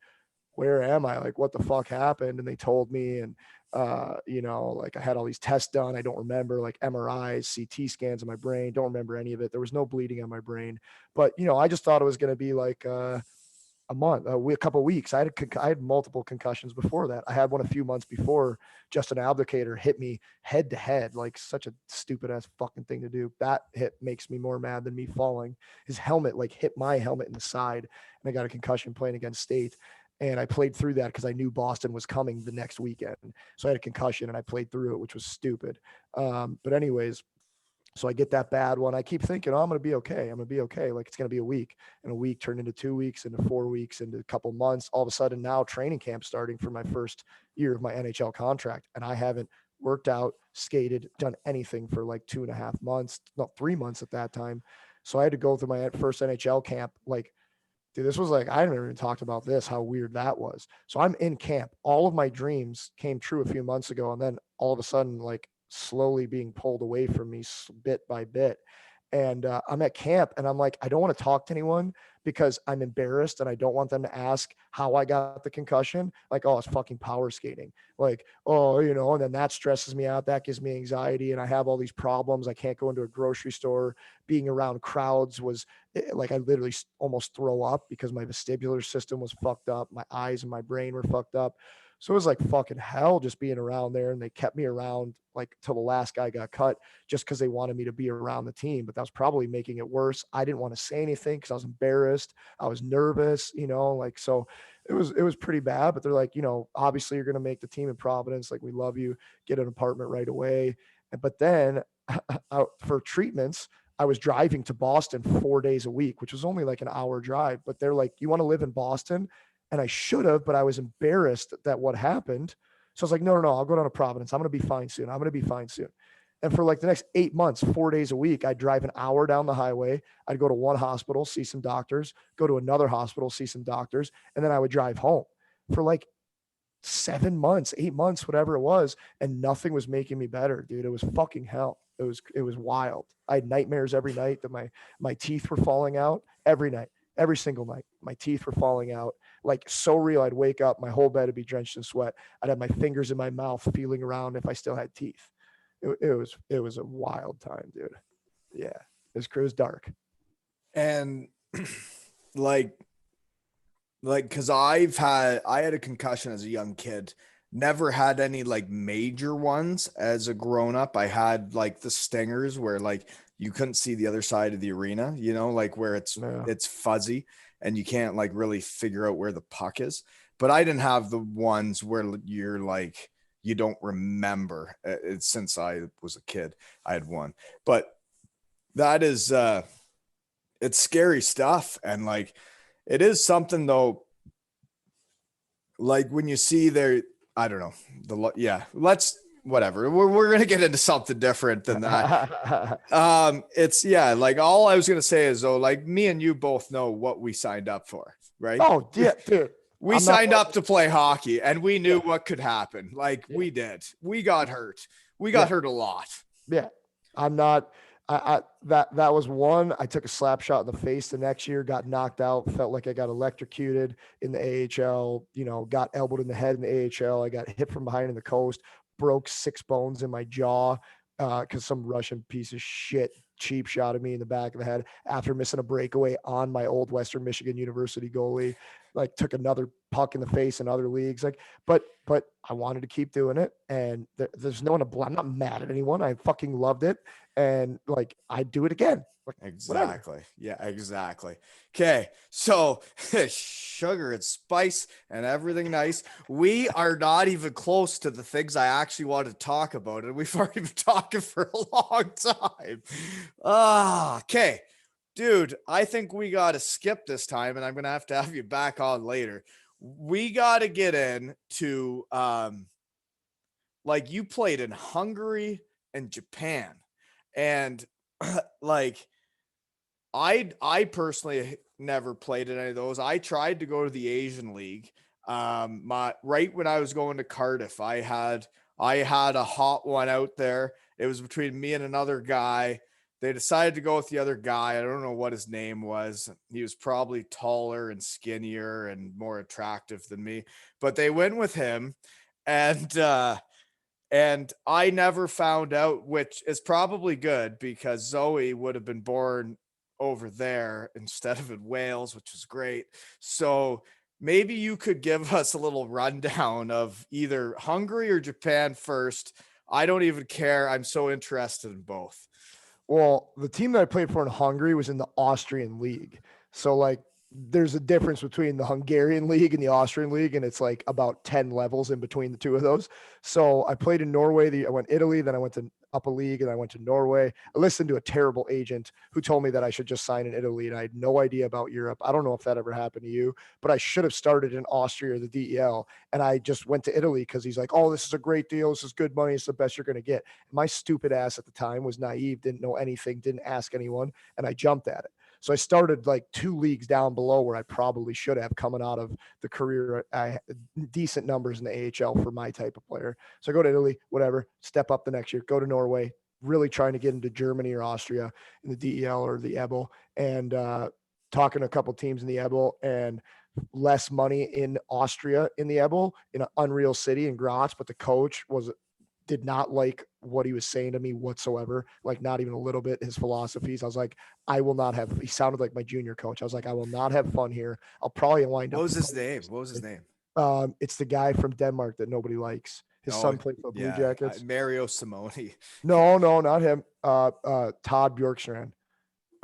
where am I? Like, what the fuck happened? And they told me, and like I had all these tests done. I don't remember, like MRIs, CT scans of my brain. Don't remember any of it. There was no bleeding on my brain, but I just thought it was going to be like a month, a couple of weeks. I had multiple concussions before that. I had one a few months before. Justin Abdicator hit me head to head, like such a stupid ass fucking thing to do. That hit makes me more mad than me falling. His helmet like hit my helmet in the side, and I got a concussion playing against State. And I played through that because I knew Boston was coming the next weekend. So I had a concussion and I played through it, which was stupid. But anyways, so I get that bad one. I keep thinking, oh, I'm going to be okay. I'm going to be okay. Like it's going to be a week, and a week turned into 2 weeks, into 4 weeks, into a couple months. All of a sudden now training camp starting for my first year of my NHL contract. And I haven't worked out, skated, done anything for like 2.5 months, not 3 months at that time. So I had to go through my first NHL camp. Like, dude, this was like, I haven't even talked about this, how weird that was. So I'm in camp. All of my dreams came true a few months ago. And then all of a sudden, like slowly being pulled away from me bit by bit. And I'm at camp, and I'm like, I don't want to talk to anyone because I'm embarrassed, and I don't want them to ask how I got the concussion. Like, oh, it's fucking power skating. Like, oh, and then that stresses me out. That gives me anxiety, and I have all these problems. I can't go into a grocery store. Being around crowds was like, I literally almost throw up because my vestibular system was fucked up. My eyes and my brain were fucked up. So it was like fucking hell just being around there. And they kept me around like till the last guy got cut just because they wanted me to be around the team. But that was probably making it worse. I didn't want to say anything because I was embarrassed. I was nervous, like, so it was pretty bad. But they're like, obviously you're going to make the team in Providence. Like, we love you. Get an apartment right away. But then for treatments, I was driving to Boston 4 days a week, which was only like an hour drive. But they're like, you want to live in Boston? And I should have, but I was embarrassed that what happened. So I was like, no, I'll go down to Providence. I'm going to be fine soon. I'm going to be fine soon. And for like the next 8 months, 4 days a week, I'd drive an hour down the highway. I'd go to one hospital, see some doctors, go to another hospital, see some doctors. And then I would drive home for like 7 months, 8 months, whatever it was. And nothing was making me better, dude. It was fucking hell. It was wild. I had nightmares every night that my teeth were falling out every night, every single night. My teeth were falling out, like so real. I'd wake up, my whole bed would be drenched in sweat. I'd have my fingers in my mouth feeling around if I still had teeth. It was a wild time, dude. Yeah. It was dark. And like because I had a concussion as a young kid, never had any like major ones as a grown up. I had like the stingers where like you couldn't see the other side of the arena, like where it's fuzzy and you can't like really figure out where the puck is. But I didn't have the ones where you're like, you don't remember. Since I was a kid, I had one. But that is it's scary stuff. And like, it is something though, like when you see there, I don't know, let's whatever. We're gonna get into something different than that. It's yeah, like all I was gonna say is though, like me and you both know what we signed up for, right? Oh, yeah, dude. We I'm not. signed up to play hockey and we Yeah, knew what could happen. Like yeah, we did. We got hurt. We got yeah, hurt a lot. yeah. I'm not. That was one. I took a slap shot in the face the next year, got knocked out, felt like I got electrocuted in the AHL. You know, got elbowed in the head in the AHL. I got hit from behind in the coast, broke 6 bones in my jaw because some Russian piece of shit cheap shot at me in the back of the head after missing a breakaway on my old Western Michigan University goalie. Like took another puck in the face in other leagues. Like, but I wanted to keep doing it, and there's no one to blame. I'm not mad at anyone. I fucking loved it, and like I do it again. Like whatever. Exactly. Yeah, exactly. Okay. So sugar and spice and everything nice. We are not even close to the things I actually want to talk about. And we've already been talking for a long time. Okay. Dude, I think we got to skip this time and I'm going to have you back on later. We got to get into, like you played in Hungary and Japan and like, I personally never played in any of those. I tried to go to the Asian League. My right when I was going to Cardiff, I had a hot one out there. It was between me and another guy. They decided to go with the other guy. I don't know what his name was. He was probably taller and skinnier and more attractive than me, but they went with him. And I never found out, which is probably good because Zoe would have been born over there instead of in Wales, which is great. So maybe you could give us a little rundown of either Hungary or Japan first. I don't even care. I'm so interested in both. Well, the team that I played for in Hungary was in the Austrian league. So like there's a difference between the Hungarian league and the Austrian league, and it's like about 10 levels in between the two of those. So I played in Norway. I went Italy, then I went to up a league, and I went to Norway. I listened to a terrible agent who told me that I should just sign in Italy, and I had no idea about Europe. I don't know if that ever happened to you, but I should have started in Austria or the DEL, and I just went to Italy because he's like, "Oh, this is a great deal. This is good money. It's the best you're going to get." My stupid ass at the time was naive, didn't know anything, didn't ask anyone, and I jumped at it. So I started like 2 leagues down below where I probably should have coming out of the career. I decent numbers in the AHL for my type of player. So I go to Italy, whatever, step up the next year, go to Norway, really trying to get into Germany or Austria in the DEL or the EBL, and talking to a couple teams in the EBL and less money in Austria in the EBL in an unreal city in Graz, but the coach did not like what he was saying to me whatsoever, like not even a little bit, his philosophies. I was like, I will not have, he sounded like my junior coach. I was like, I will not have fun here. I'll probably wind What up. was his name? What was his name? It's the guy from Denmark that nobody likes. His Oh, son played for Blue yeah, Jackets. Mario Simone. No, no, not him. Todd Bjorkstrand.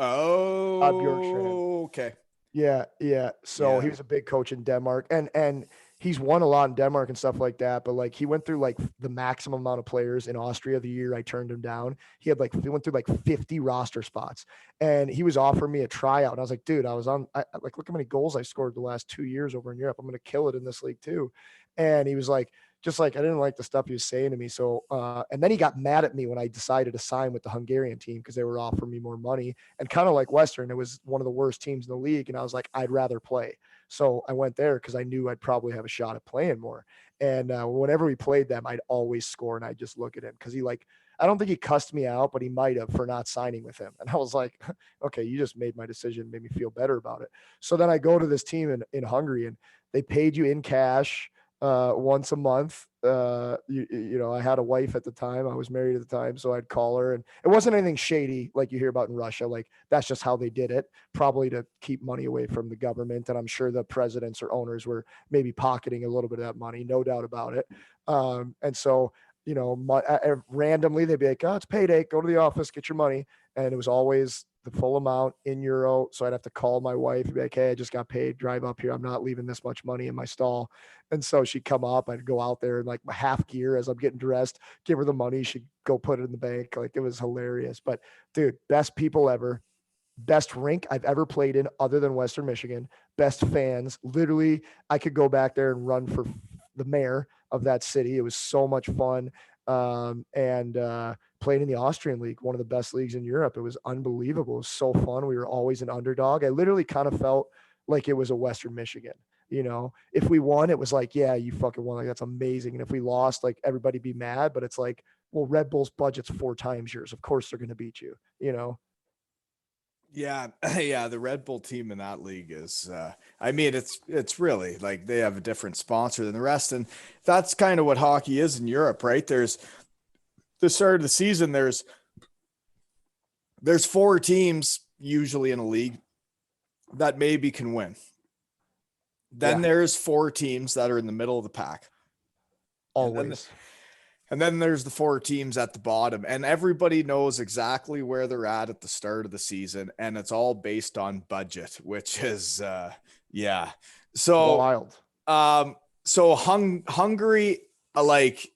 Todd Bjorkstrand. Oh, okay. Yeah, yeah. So he Yeah. was a big coach in Denmark, and he's won a lot in Denmark and stuff like that. But like he went through like the maximum amount of players in Austria the year I turned him down. He went through like 50 roster spots, and he was offering me a tryout. And I was like, dude, like look how many goals I scored the last 2 years over in Europe. I'm gonna kill it in this league too. And he was like, just like I didn't like the stuff he was saying to me. So and then he got mad at me when I decided to sign with the Hungarian team because they were offering me more money. And kind of like Western, it was one of the worst teams in the league. And I was like, I'd rather play. So I went there because I knew I'd probably have a shot at playing more. And whenever we played them, I'd always score and I'd just look at him because I don't think he cussed me out, but he might have for not signing with him. And I was like, okay, you just made my decision, made me feel better about it. So then I go to this team in Hungary and they paid you in cash once a month. I had a wife at the time. I was married at the time, so I'd call her, and it wasn't anything shady like you hear about in Russia. Like that's just how they did it, probably to keep money away from the government. And I'm sure the presidents or owners were maybe pocketing a little bit of that money, no doubt about it. And so randomly they'd be like, "Oh, it's payday. Go to the office, get your money." And it was always the full amount in euro. So I'd have to call my wife and be like, "Hey, I just got paid. Drive up here. I'm not leaving this much money in my stall." And so she'd come up. I'd go out there in like my half gear as I'm getting dressed, give her the money. She'd go put it in the bank. Like it was hilarious. But dude, best people ever. Best rink I've ever played in other than Western Michigan. Best fans. Literally, I could go back there and run for the mayor of that city. It was so much fun. and played in the Austrian league, one of the best leagues in Europe. It was unbelievable. It was so fun. We were always an underdog. I literally kind of felt like it was a Western Michigan. You know, if we won, it was like, yeah, you fucking won. Like, that's amazing. And if we lost, like, everybody be mad. But it's like, well, Red Bull's budget's 4 times yours. Of course they're going to beat you, you know? Yeah, yeah, the Red Bull team in that league is I mean it's really like they have a different sponsor than the rest, and that's kind of what hockey is in Europe, right? There's the start of the season, there's 4 teams usually in a league that maybe can win. Then Yeah, there's 4 teams that are in the middle of the pack. And then always. And then there's the 4 teams at the bottom, and everybody knows exactly where they're at the start of the season, and it's all based on budget, which is yeah. So Wild. um so Hungary, like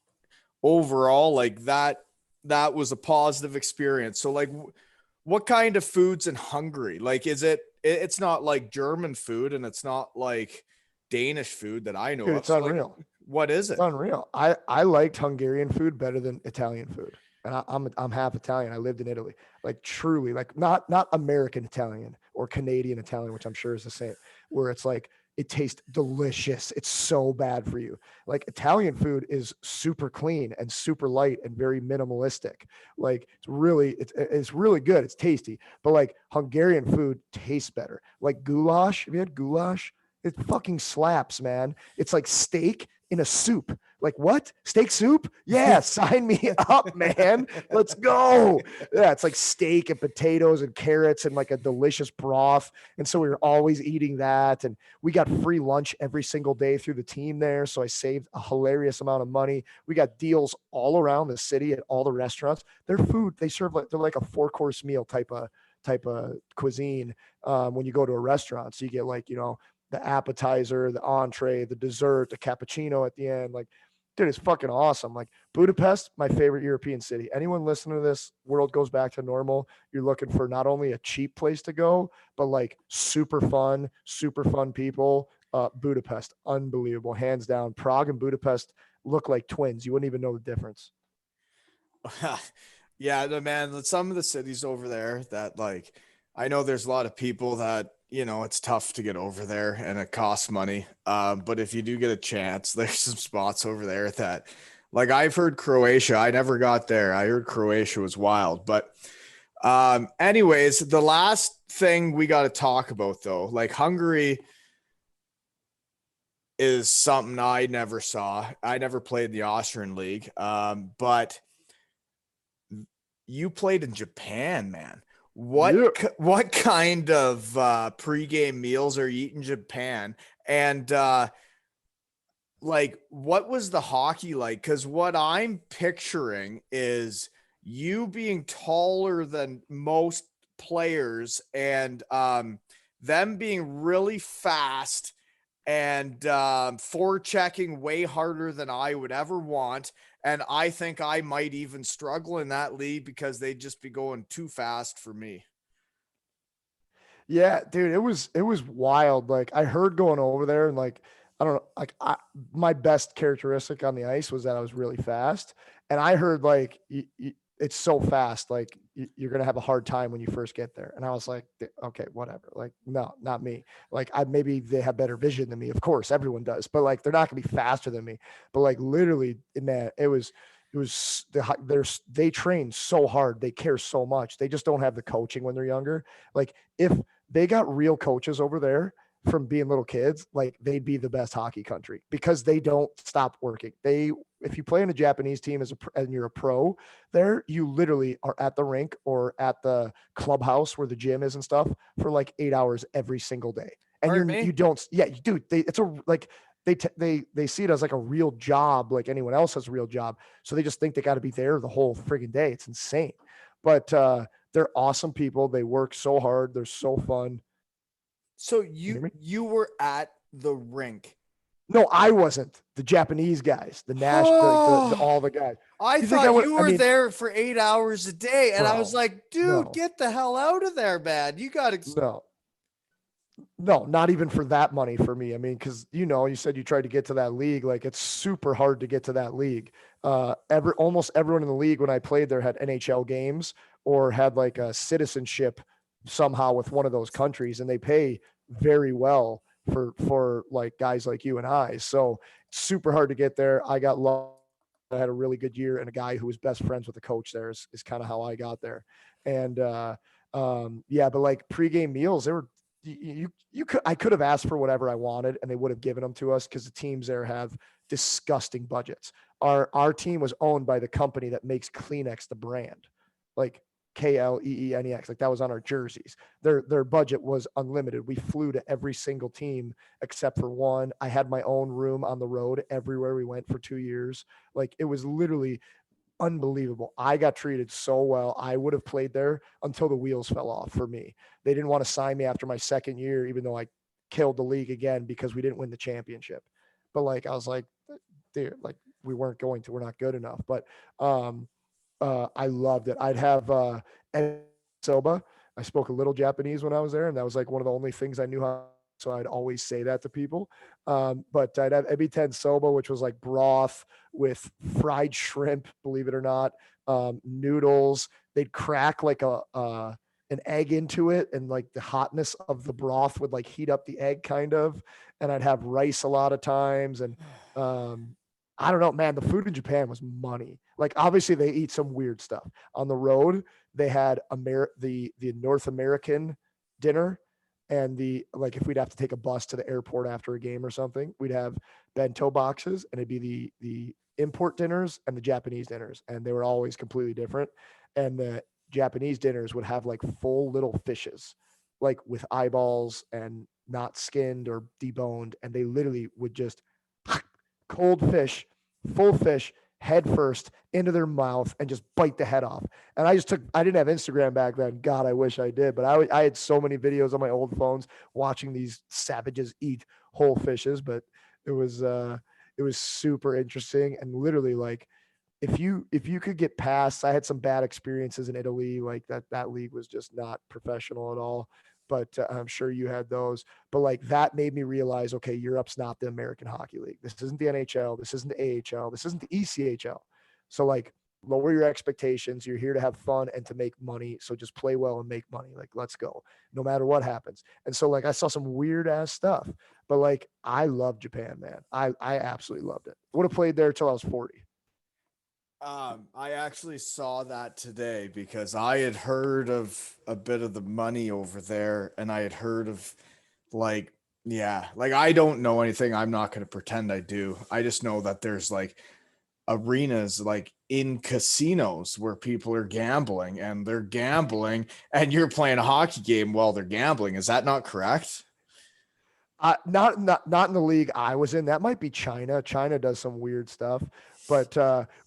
overall, like that was a positive experience. So like what kind of foods in Hungary? Like it's not like German food, and it's not like Danish food that I know Dude, of. it's So like unreal. what is It's it? unreal. I liked Hungarian food better than Italian food, and I'm half Italian. I lived in Italy, like truly, like not American Italian or Canadian Italian, which I'm sure is the same. Where it's like it tastes delicious. It's so bad for you. Like Italian food is super clean and super light and very minimalistic. Like it's really good. It's tasty, but like Hungarian food tastes better. Like goulash. Have you had goulash? It fucking slaps, man. It's like steak in a soup. Like what? Steak soup? Yeah, sign me up, man. Let's go. Yeah, it's like steak and potatoes and carrots and like a delicious broth. And so we were always eating that. And we got free lunch every single day through the team there. So I saved a hilarious amount of money. We got deals all around the city at all the restaurants. Their food, they serve like they're like a 4 course meal type of cuisine when you go to a restaurant. So you get like, the appetizer, the entree, the dessert, the cappuccino at the end. Like, dude, it's fucking awesome. Like Budapest, my favorite European city. Anyone listening to this, world goes back to normal. You're looking for not only a cheap place to go, but like super fun people. Budapest, unbelievable, hands down. Prague and Budapest look like twins. You wouldn't even know the difference. Yeah, the man, some of the cities over there that like I know there's a lot of people that, it's tough to get over there and it costs money. But if you do get a chance, there's some spots over there that like I've heard Croatia. I never got there. I heard Croatia was wild. But anyways, the last thing we got to talk about though, like Hungary is something I never saw. I never played the Austrian league. But you played in Japan, man. Yeah. What kind of pregame meals are you eating in Japan? And like what was the hockey like? Because what I'm picturing is you being taller than most players, and them being really fast, and forechecking way harder than I would ever want. And I think I might even struggle in that league because they'd just be going too fast for me. Yeah, dude, it was wild. Like I heard going over there and like I don't know, like my best characteristic on the ice was that I was really fast, and I heard like it's so fast, like you're gonna have a hard time when you first get there. And I was like, okay, whatever. Like no, not me. Like I maybe they have better vision than me. Of course, everyone does, but like they're not gonna be faster than me. But like literally, in that it was they train so hard, they care so much, they just don't have the coaching when they're younger. Like if they got real coaches over there from being little kids, like they'd be the best hockey country because they don't stop working. If you play in a Japanese team and you're a pro there, you literally are at the rink or at the clubhouse where the gym is and stuff for like 8 hours every single day. And Pardon me? you don't, yeah, dude, it's a, like, they see it as like a real job, like anyone else has a real job. So they just think they got to be there the whole friggin' day. It's insane. But they're awesome people. They work so hard. They're so fun. So You hear me? you were at the rink. No, I wasn't. The Japanese guys, the national, Oh, all the guys. I You think I thought would? you I were mean, there for 8 hours a day. And I was bro, like, dude, no, get the hell out of there, man. You got to. no, no, not even for that money for me. I mean, because you said you tried to get to that league. Like it's super hard to get to that league. almost everyone in the league when I played there had NHL games or had like a citizenship somehow with one of those countries, and they pay very well for like guys like you and I. So super hard to get there. I got lucky. I had a really good year, and a guy who was best friends with the coach there is kind of how I got there. And yeah, but like pregame meals, they were you could I could have asked for whatever I wanted, and they would have given them to us because the teams there have disgusting budgets. Our team was owned by the company that makes Kleenex the brand, like Kleenex, like that was on our jerseys. Their budget was unlimited. We flew to every single team except for one. I had my own room on the road everywhere we went for 2 years. Like it was literally unbelievable. I got treated so well. I would have played there until the wheels fell off for me. They didn't want to sign me after my second year, even though I killed the league again because we didn't win the championship. But like I was like, dude, like we weren't going to. We're not good enough. But I loved it. I'd have soba. I spoke a little Japanese when I was there, and that was like one of the only things I knew how. So I'd always say that to people. But I'd have ebi soba, which was like broth with fried shrimp, believe it or not, noodles. They'd crack like a an egg into it, and like the hotness of the broth would like heat up the egg, kind of. And I'd have rice a lot of times, and um, I don't know, man. The food in Japan was money. Like obviously they eat some weird stuff on the road. They had the North American dinner, and the like if we'd have to take a bus to the airport after a game or something, we'd have bento boxes, and it'd be the import dinners and the Japanese dinners, and they were always completely different. And the Japanese dinners would have like full little fishes, like with eyeballs and not skinned or deboned, and they literally would just cold fish, full fish, head first into their mouth and just bite the head off. And I didn't have Instagram back then. God, I wish I did. But I had so many videos on my old phones watching these savages eat whole fishes. But it was super interesting. And literally like, if you could get past, I had some bad experiences in Italy, like that league was just not professional at all. But I'm sure you had those. But like that made me realize, okay, Europe's not the American Hockey League. This isn't the NHL. This isn't the AHL. This isn't the ECHL. So like lower your expectations. You're here to have fun and to make money. So just play well and make money. Like let's go, no matter what happens. And so like I saw some weird ass stuff, but like I love Japan, man. I absolutely loved it. Would have played there till I was 40. I actually saw that today because I had heard of a bit of the money over there, and I had heard of like, yeah, like I don't know anything. I'm not going to pretend I do. I just know that there's like arenas like in casinos where people are gambling, and they're gambling and you're playing a hockey game while they're gambling. Is that not correct? Not in the league I was in. That might be China. China does some weird stuff, but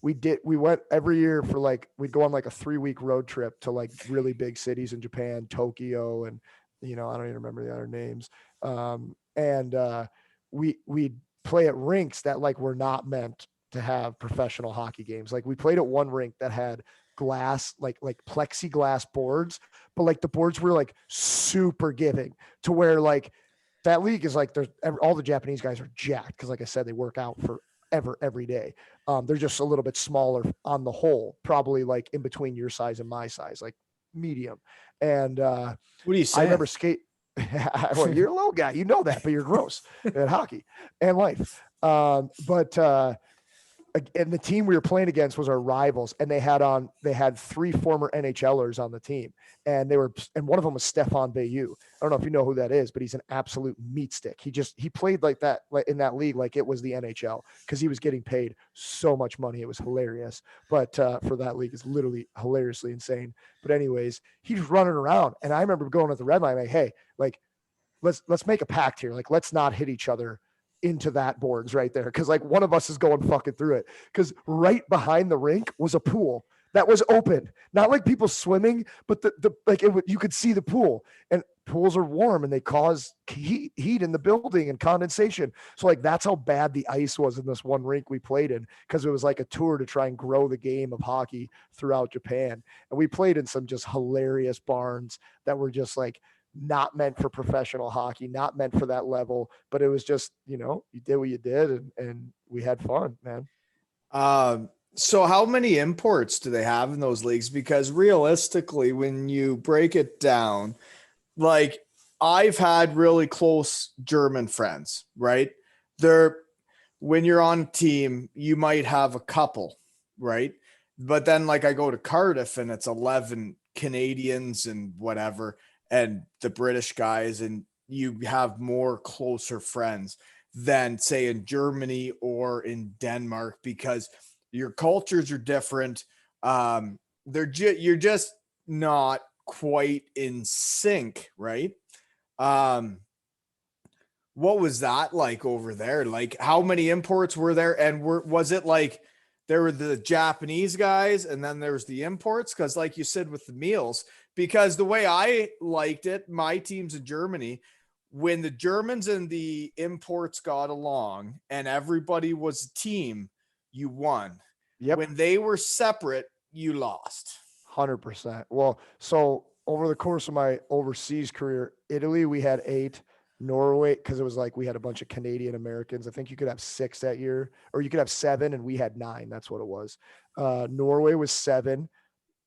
we went every year for like we'd go on like a 3 week road trip to like really big cities in Japan, Tokyo, and I don't even remember the other names. And we'd play at rinks that like were not meant to have professional hockey games. Like we played at one rink that had glass like plexiglass boards, but like the boards were like super giving to where like that league is like there's all the Japanese guys are jacked because, like I said, they work out for every day. They're just a little bit smaller on the whole, probably like in between your size and my size, like medium. And What are you I saying? remember skate. Well, you're a little guy, you know that, but you're gross at hockey and life. But and the team we were playing against was our rivals, and they had three former NHLers on the team, and one of them was Stefan Bayou. I don't know if you know who that is, but he's an absolute meat stick. He played like that, like in that league, like it was the NHL, because he was getting paid so much money. It was hilarious. But for that league, it's literally hilariously insane. But anyways, he's running around, and I remember going at the red line, like, hey, like let's make a pact here. Like, let's not hit each other into that boards right there. Cause like one of us is going fucking through it. Cause right behind the rink was a pool that was open, not like people swimming, but you could see the pool, and pools are warm and they cause heat in the building and condensation. So like, that's how bad the ice was in this one rink we played in. Cause it was like a tour to try and grow the game of hockey throughout Japan. And we played in some just hilarious barns that were just like, not meant for professional hockey, not meant for that level, but it was just, you did what you did, and we had fun, man. So how many imports do they have in those leagues? Because realistically, when you break it down, like I've had really close German friends, right? They're when you're on a team, you might have a couple, right? But then like I go to Cardiff and it's 11 Canadians and whatever and the British guys and you have more closer friends than say in Germany or in Denmark because your cultures are different. You're just not quite in sync, right? Um, what was that like over there? Like, how many imports were there? And was it like there were the Japanese guys and then there's the imports? Because, like you said, with the meals, because the way I liked it, my teams in Germany, when the Germans and the imports got along and everybody was a team, you won. Yep. When they were separate, you lost. 100%. Well, so over the course of my overseas career, Italy, we had 8. Norway, because it was like we had a bunch of Canadian Americans. I think you could have 6 that year, or you could have 7, and we had 9. That's what it was. Norway was 7.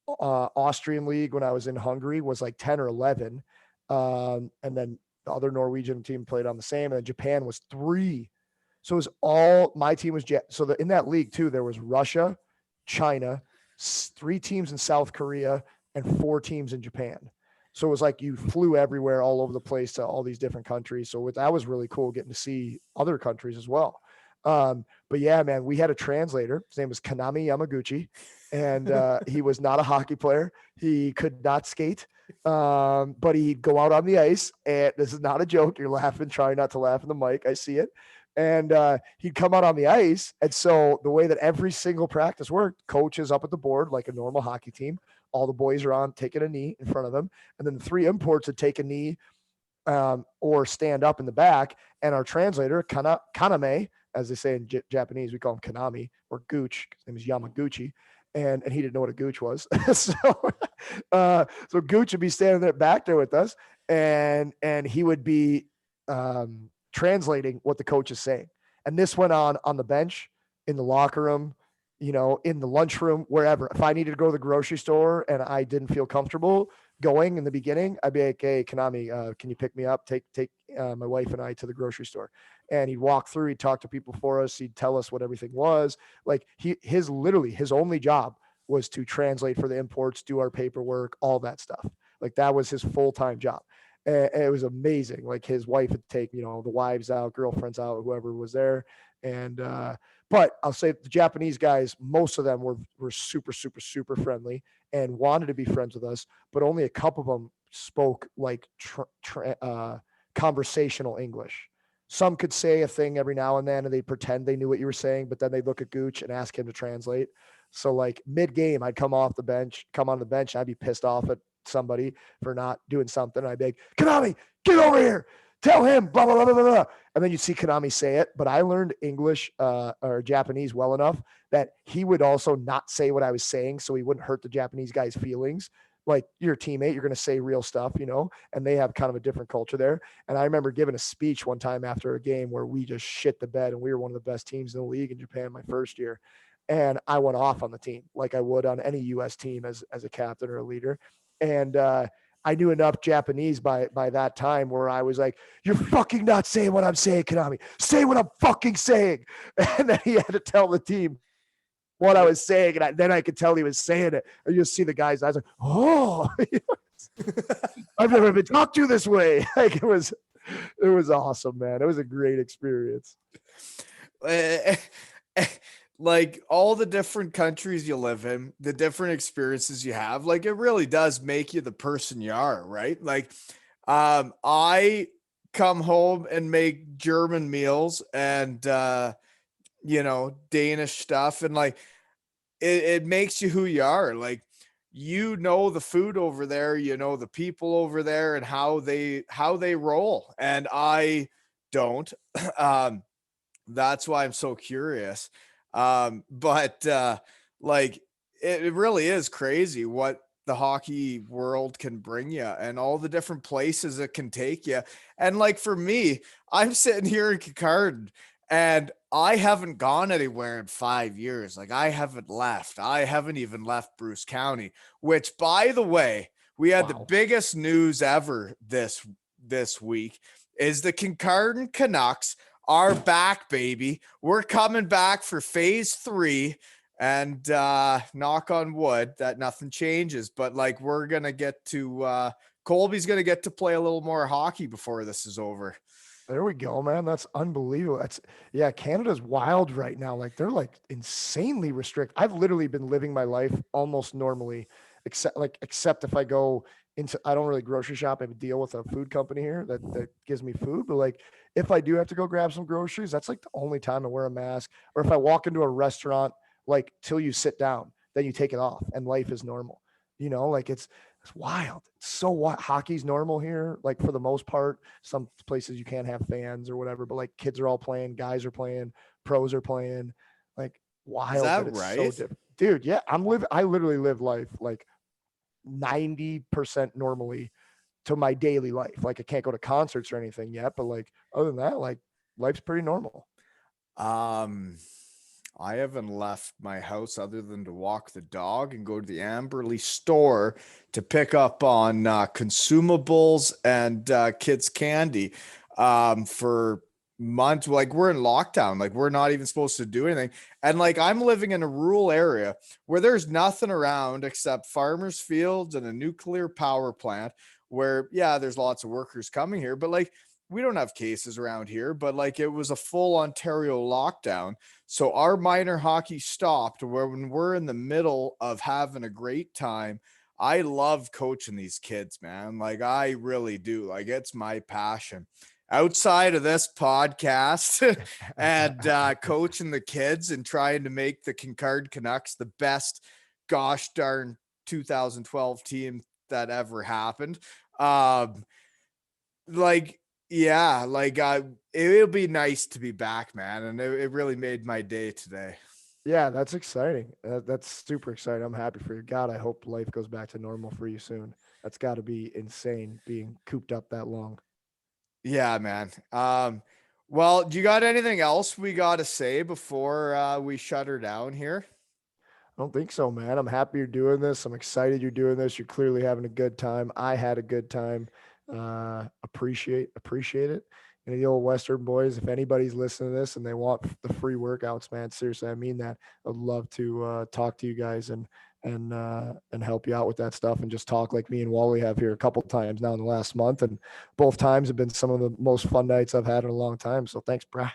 Austrian league when I was in Hungary was like 10 or 11. And then the other Norwegian team played on the same. And then Japan was 3. So it was all my team was in that league too. There was Russia, China, 3 teams in South Korea, and 4 teams in Japan. So it was like you flew everywhere, all over the place to all these different countries. So that was really cool getting to see other countries as well. But yeah, man, we had a translator. His name was Kanami Yamaguchi, and he was not a hockey player. He could not skate, but he'd go out on the ice. And this is not a joke. You're laughing. Try not to laugh in the mic. I see it. And he'd come out on the ice. And so the way that every single practice worked, coach is up at the board like a normal hockey team. All the boys are on taking a knee in front of them. And then the 3 imports would take a knee or stand up in the back. And our translator, Kaname, as they say in Japanese, we call him Kanami or Gooch. His name is Yamaguchi. And he didn't know what a gooch was. So Gooch would be standing there back there with us, and he would be translating what the coach is saying. And this went on the bench, in the locker room, in the lunchroom, wherever. If I needed to go to the grocery store and I didn't feel comfortable going in the beginning, I'd be like, "Hey, Kanami, can you pick me up? Take my wife and I to the grocery store." And he'd walk through. He'd talk to people for us. He'd tell us what everything was. Like his only job was to translate for the imports, do our paperwork, all that stuff. Like that was his full-time job. And it was amazing. Like his wife would take, the wives out, girlfriends out, whoever was there. And but I'll say the Japanese guys, most of them were super, super, super friendly and wanted to be friends with us, but only a couple of them spoke like conversational English. Some could say a thing every now and then and they pretend they knew what you were saying, but then they'd look at Gooch and ask him to translate. So like mid-game, I'd come on the bench, and I'd be pissed off at somebody for not doing something. I'd be like, "Kanami, get over here. Tell him, blah, blah, blah, blah, blah." And then you'd see Kanami say it. But I learned English or Japanese well enough that he would also not say what I was saying so he wouldn't hurt the Japanese guy's feelings. Like you're a teammate, you're going to say real stuff, and they have kind of a different culture there. And I remember giving a speech one time after a game where we just shit the bed and we were one of the best teams in the league in Japan my first year. And I went off on the team like I would on any U.S. team as a captain or a leader. And I knew enough Japanese by that time where I was like, "You're fucking not saying what I'm saying, Kanami. Say what I'm fucking saying." And then he had to tell the team what I was saying, and then I could tell he was saying it. And you see the guy's eyes like, "Oh, I've never been talked to this way." Like it was awesome, man. It was a great experience. Like all the different countries you live in, the different experiences you have, like it really does make you the person you are, right? Like, I come home and make German meals and, Danish stuff. And like, it makes you who you are. Like, the food over there, the people over there and how they roll. And I don't, that's why I'm so curious. But like it really is crazy what the hockey world can bring you and all the different places it can take you. And like for me, I'm sitting here in Kikard And I haven't gone anywhere in 5 years. Like I haven't left. I haven't even left Bruce County, which by the way, we had the Wow. biggest news ever this week is the Kincardine Canucks are back, baby. We're coming back for phase 3 and knock on wood that nothing changes, but like we're going to get to Colby's going to get to play a little more hockey before this is over. There we go, man. That's unbelievable. That's yeah, Canada's wild right now. Like they're like insanely restrict. I've literally been living my life almost normally, except if I go into I don't really grocery shop. I have a deal with a food company here that gives me food. But like if I do have to go grab some groceries, that's like the only time I wear a mask. Or if I walk into a restaurant, like till you sit down, then you take it off and life is normal. Like it's wild. It's so what hockey's normal here, like for the most part. Some places you can't have fans or whatever, but like kids are all playing, guys are playing, pros are playing. Like Is wild that that it's so right? different. Dude, yeah, I literally live life like 90% normally to my daily life. Like I can't go to concerts or anything yet, but like other than that, like life's pretty normal. Um, I haven't left my house other than to walk the dog and go to the Amberley store to pick up on consumables and kids' candy for months. Like we're in lockdown, like we're not even supposed to do anything. And like I'm living in a rural area where there's nothing around except farmers' fields and a nuclear power plant where, yeah, there's lots of workers coming here, but like we don't have cases around here, but like it was a full Ontario lockdown. So our minor hockey stopped where when we're in the middle of having a great time. I love coaching these kids, man. Like I really do. Like it's my passion. Outside of this podcast and coaching the kids and trying to make the Kincard Canucks the best gosh darn 2012 team that ever happened. Um, like yeah, like it'll be nice to be back, man, and it really made my day today. Yeah, that's exciting. That's super exciting. I'm happy for you. God, I hope life goes back to normal for you soon. That's got to be insane being cooped up that long. Yeah, man. Well, do you got anything else we got to say before we shut her down here? I don't think so, man. I'm happy you're doing this. I'm excited you're doing this. You're clearly having a good time. I had a good time. Appreciate it. And the old Western boys, if anybody's listening to this and they want the free workouts, man, seriously, I mean that. I'd love to talk to you guys and help you out with that stuff and just talk like me and Wally have here a couple times now in the last month. And both times have been some of the most fun nights I've had in a long time. So thanks, brah.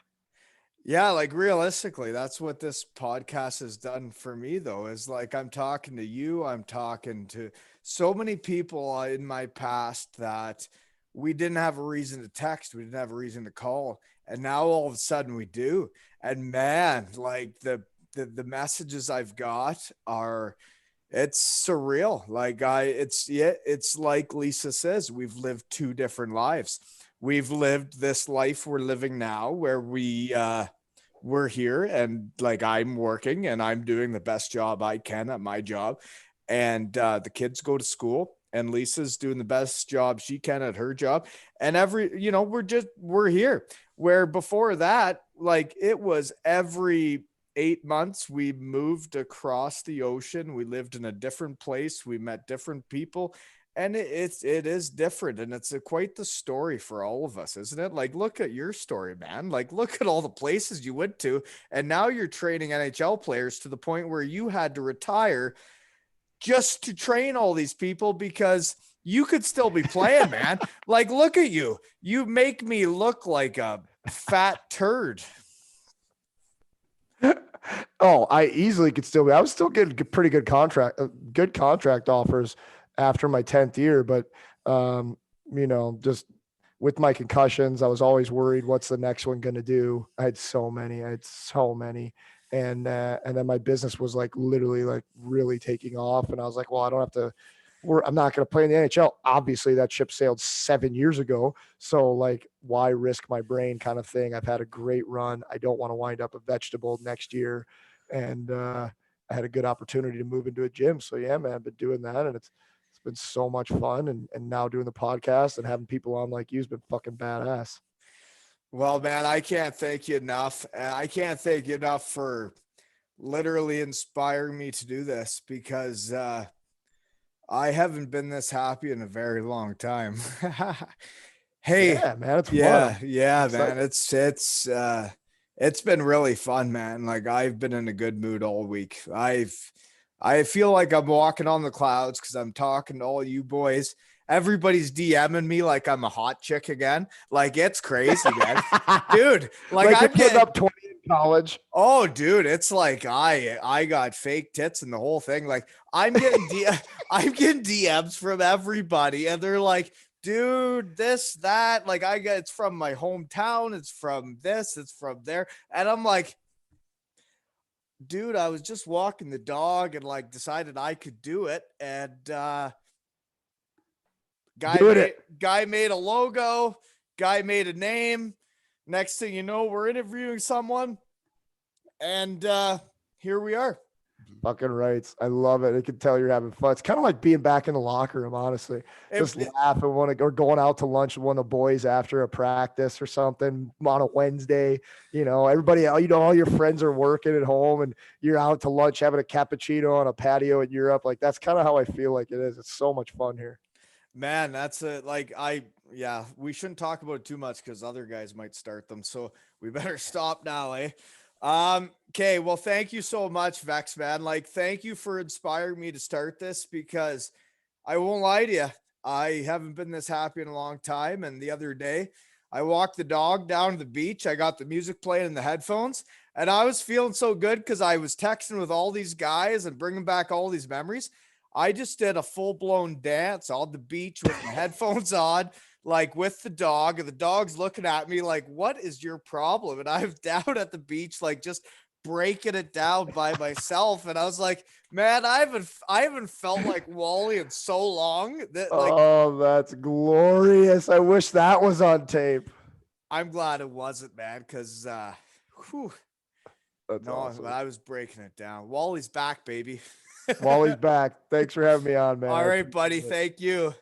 Yeah, like realistically, that's what this podcast has done for me, though, is like I'm talking to you, I'm talking to so many people in my past that we didn't have a reason to text, we didn't have a reason to call, and now all of a sudden we do. And man, like the messages I've got are it's surreal. Like it's yeah, it's like Lisa says, we've lived two different lives. We've lived this life we're living now, where we're here and like I'm working and I'm doing the best job I can at my job, and the kids go to school. And Lisa's doing the best job she can at her job. And we're here. Where before that, like it was every 8 months we moved across the ocean, we lived in a different place, we met different people, and it is different, and it's quite the story for all of us, isn't it? Like look at your story, man. Like look at all the places you went to, and now you're training NHL players to the point where you had to retire just to train all these people because you could still be playing, man. Like look at you, you make me look like a fat turd. Oh, I easily could still be. I was still getting pretty good contract offers after my 10th year, but just with my concussions, I was always worried what's the next one going to do. I had so many. And then my business was like literally like really taking off and I was like, well, I don't have to I'm not going to play in the NHL. Obviously, that ship sailed 7 years ago. So, like, why risk my brain kind of thing? I've had a great run. I don't want to wind up a vegetable next year. And I had a good opportunity to move into a gym. So, yeah, man, I've been doing that. And it's been so much fun. And now doing the podcast and having people on like you has been fucking badass. Well, man, I can't thank you enough. I can't thank you enough for literally inspiring me to do this because I haven't been this happy in a very long time. Hey, Yeah, man, it's fun. yeah, I'm yeah, excited. man. It's been really fun, man. Like I've been in a good mood all week. I feel like I'm walking on the clouds because I'm talking to all you boys. Everybody's DMing me like I'm a hot chick again. Like it's crazy, man. Dude, like Like you're I'm putting getting up 20 in college. oh, dude, it's like I got fake tits and the whole thing. Like I'm getting DMs from everybody, and they're like, dude, this, that. Like I get it's from my hometown, it's from this, it's from there. And I'm like, dude, I was just walking the dog and like decided I could do it. And Doing it. guy made a logo, guy made a name. Next thing you know, we're interviewing someone, and here we are. Fucking rights. I love it. I can tell you're having fun. It's kind of like being back in the locker room, honestly. Just It, laughing or going out to lunch with one of the boys after a practice or something on a Wednesday. Everybody, all your friends are working at home and you're out to lunch having a cappuccino on a patio in Europe. Like that's kind of how I feel like it is. It's so much fun here. Man, that's it. Like yeah, we shouldn't talk about it too much because other guys might start them. So we better stop now, eh? Okay, well, thank you so much, Vex, man. Like, thank you for inspiring me to start this because I won't lie to you. I haven't been this happy in a long time. And the other day, I walked the dog down to the beach. I got the music playing in the headphones, and I was feeling so good because I was texting with all these guys and bringing back all these memories. I just did a full blown dance on the beach with my headphones on, like with the dog, and the dog's looking at me like, "What is your problem?" And I'm down at the beach, like just breaking it down by myself. And I was like, man, I haven't felt like Wally in so long that like Oh, that's glorious. I wish that was on tape. I'm glad it wasn't, man, because whew, That's no, awesome. I was breaking it down. Wally's back, baby. Wally's back. Thanks for having me on, man. All I right, appreciate buddy. it. Thank you.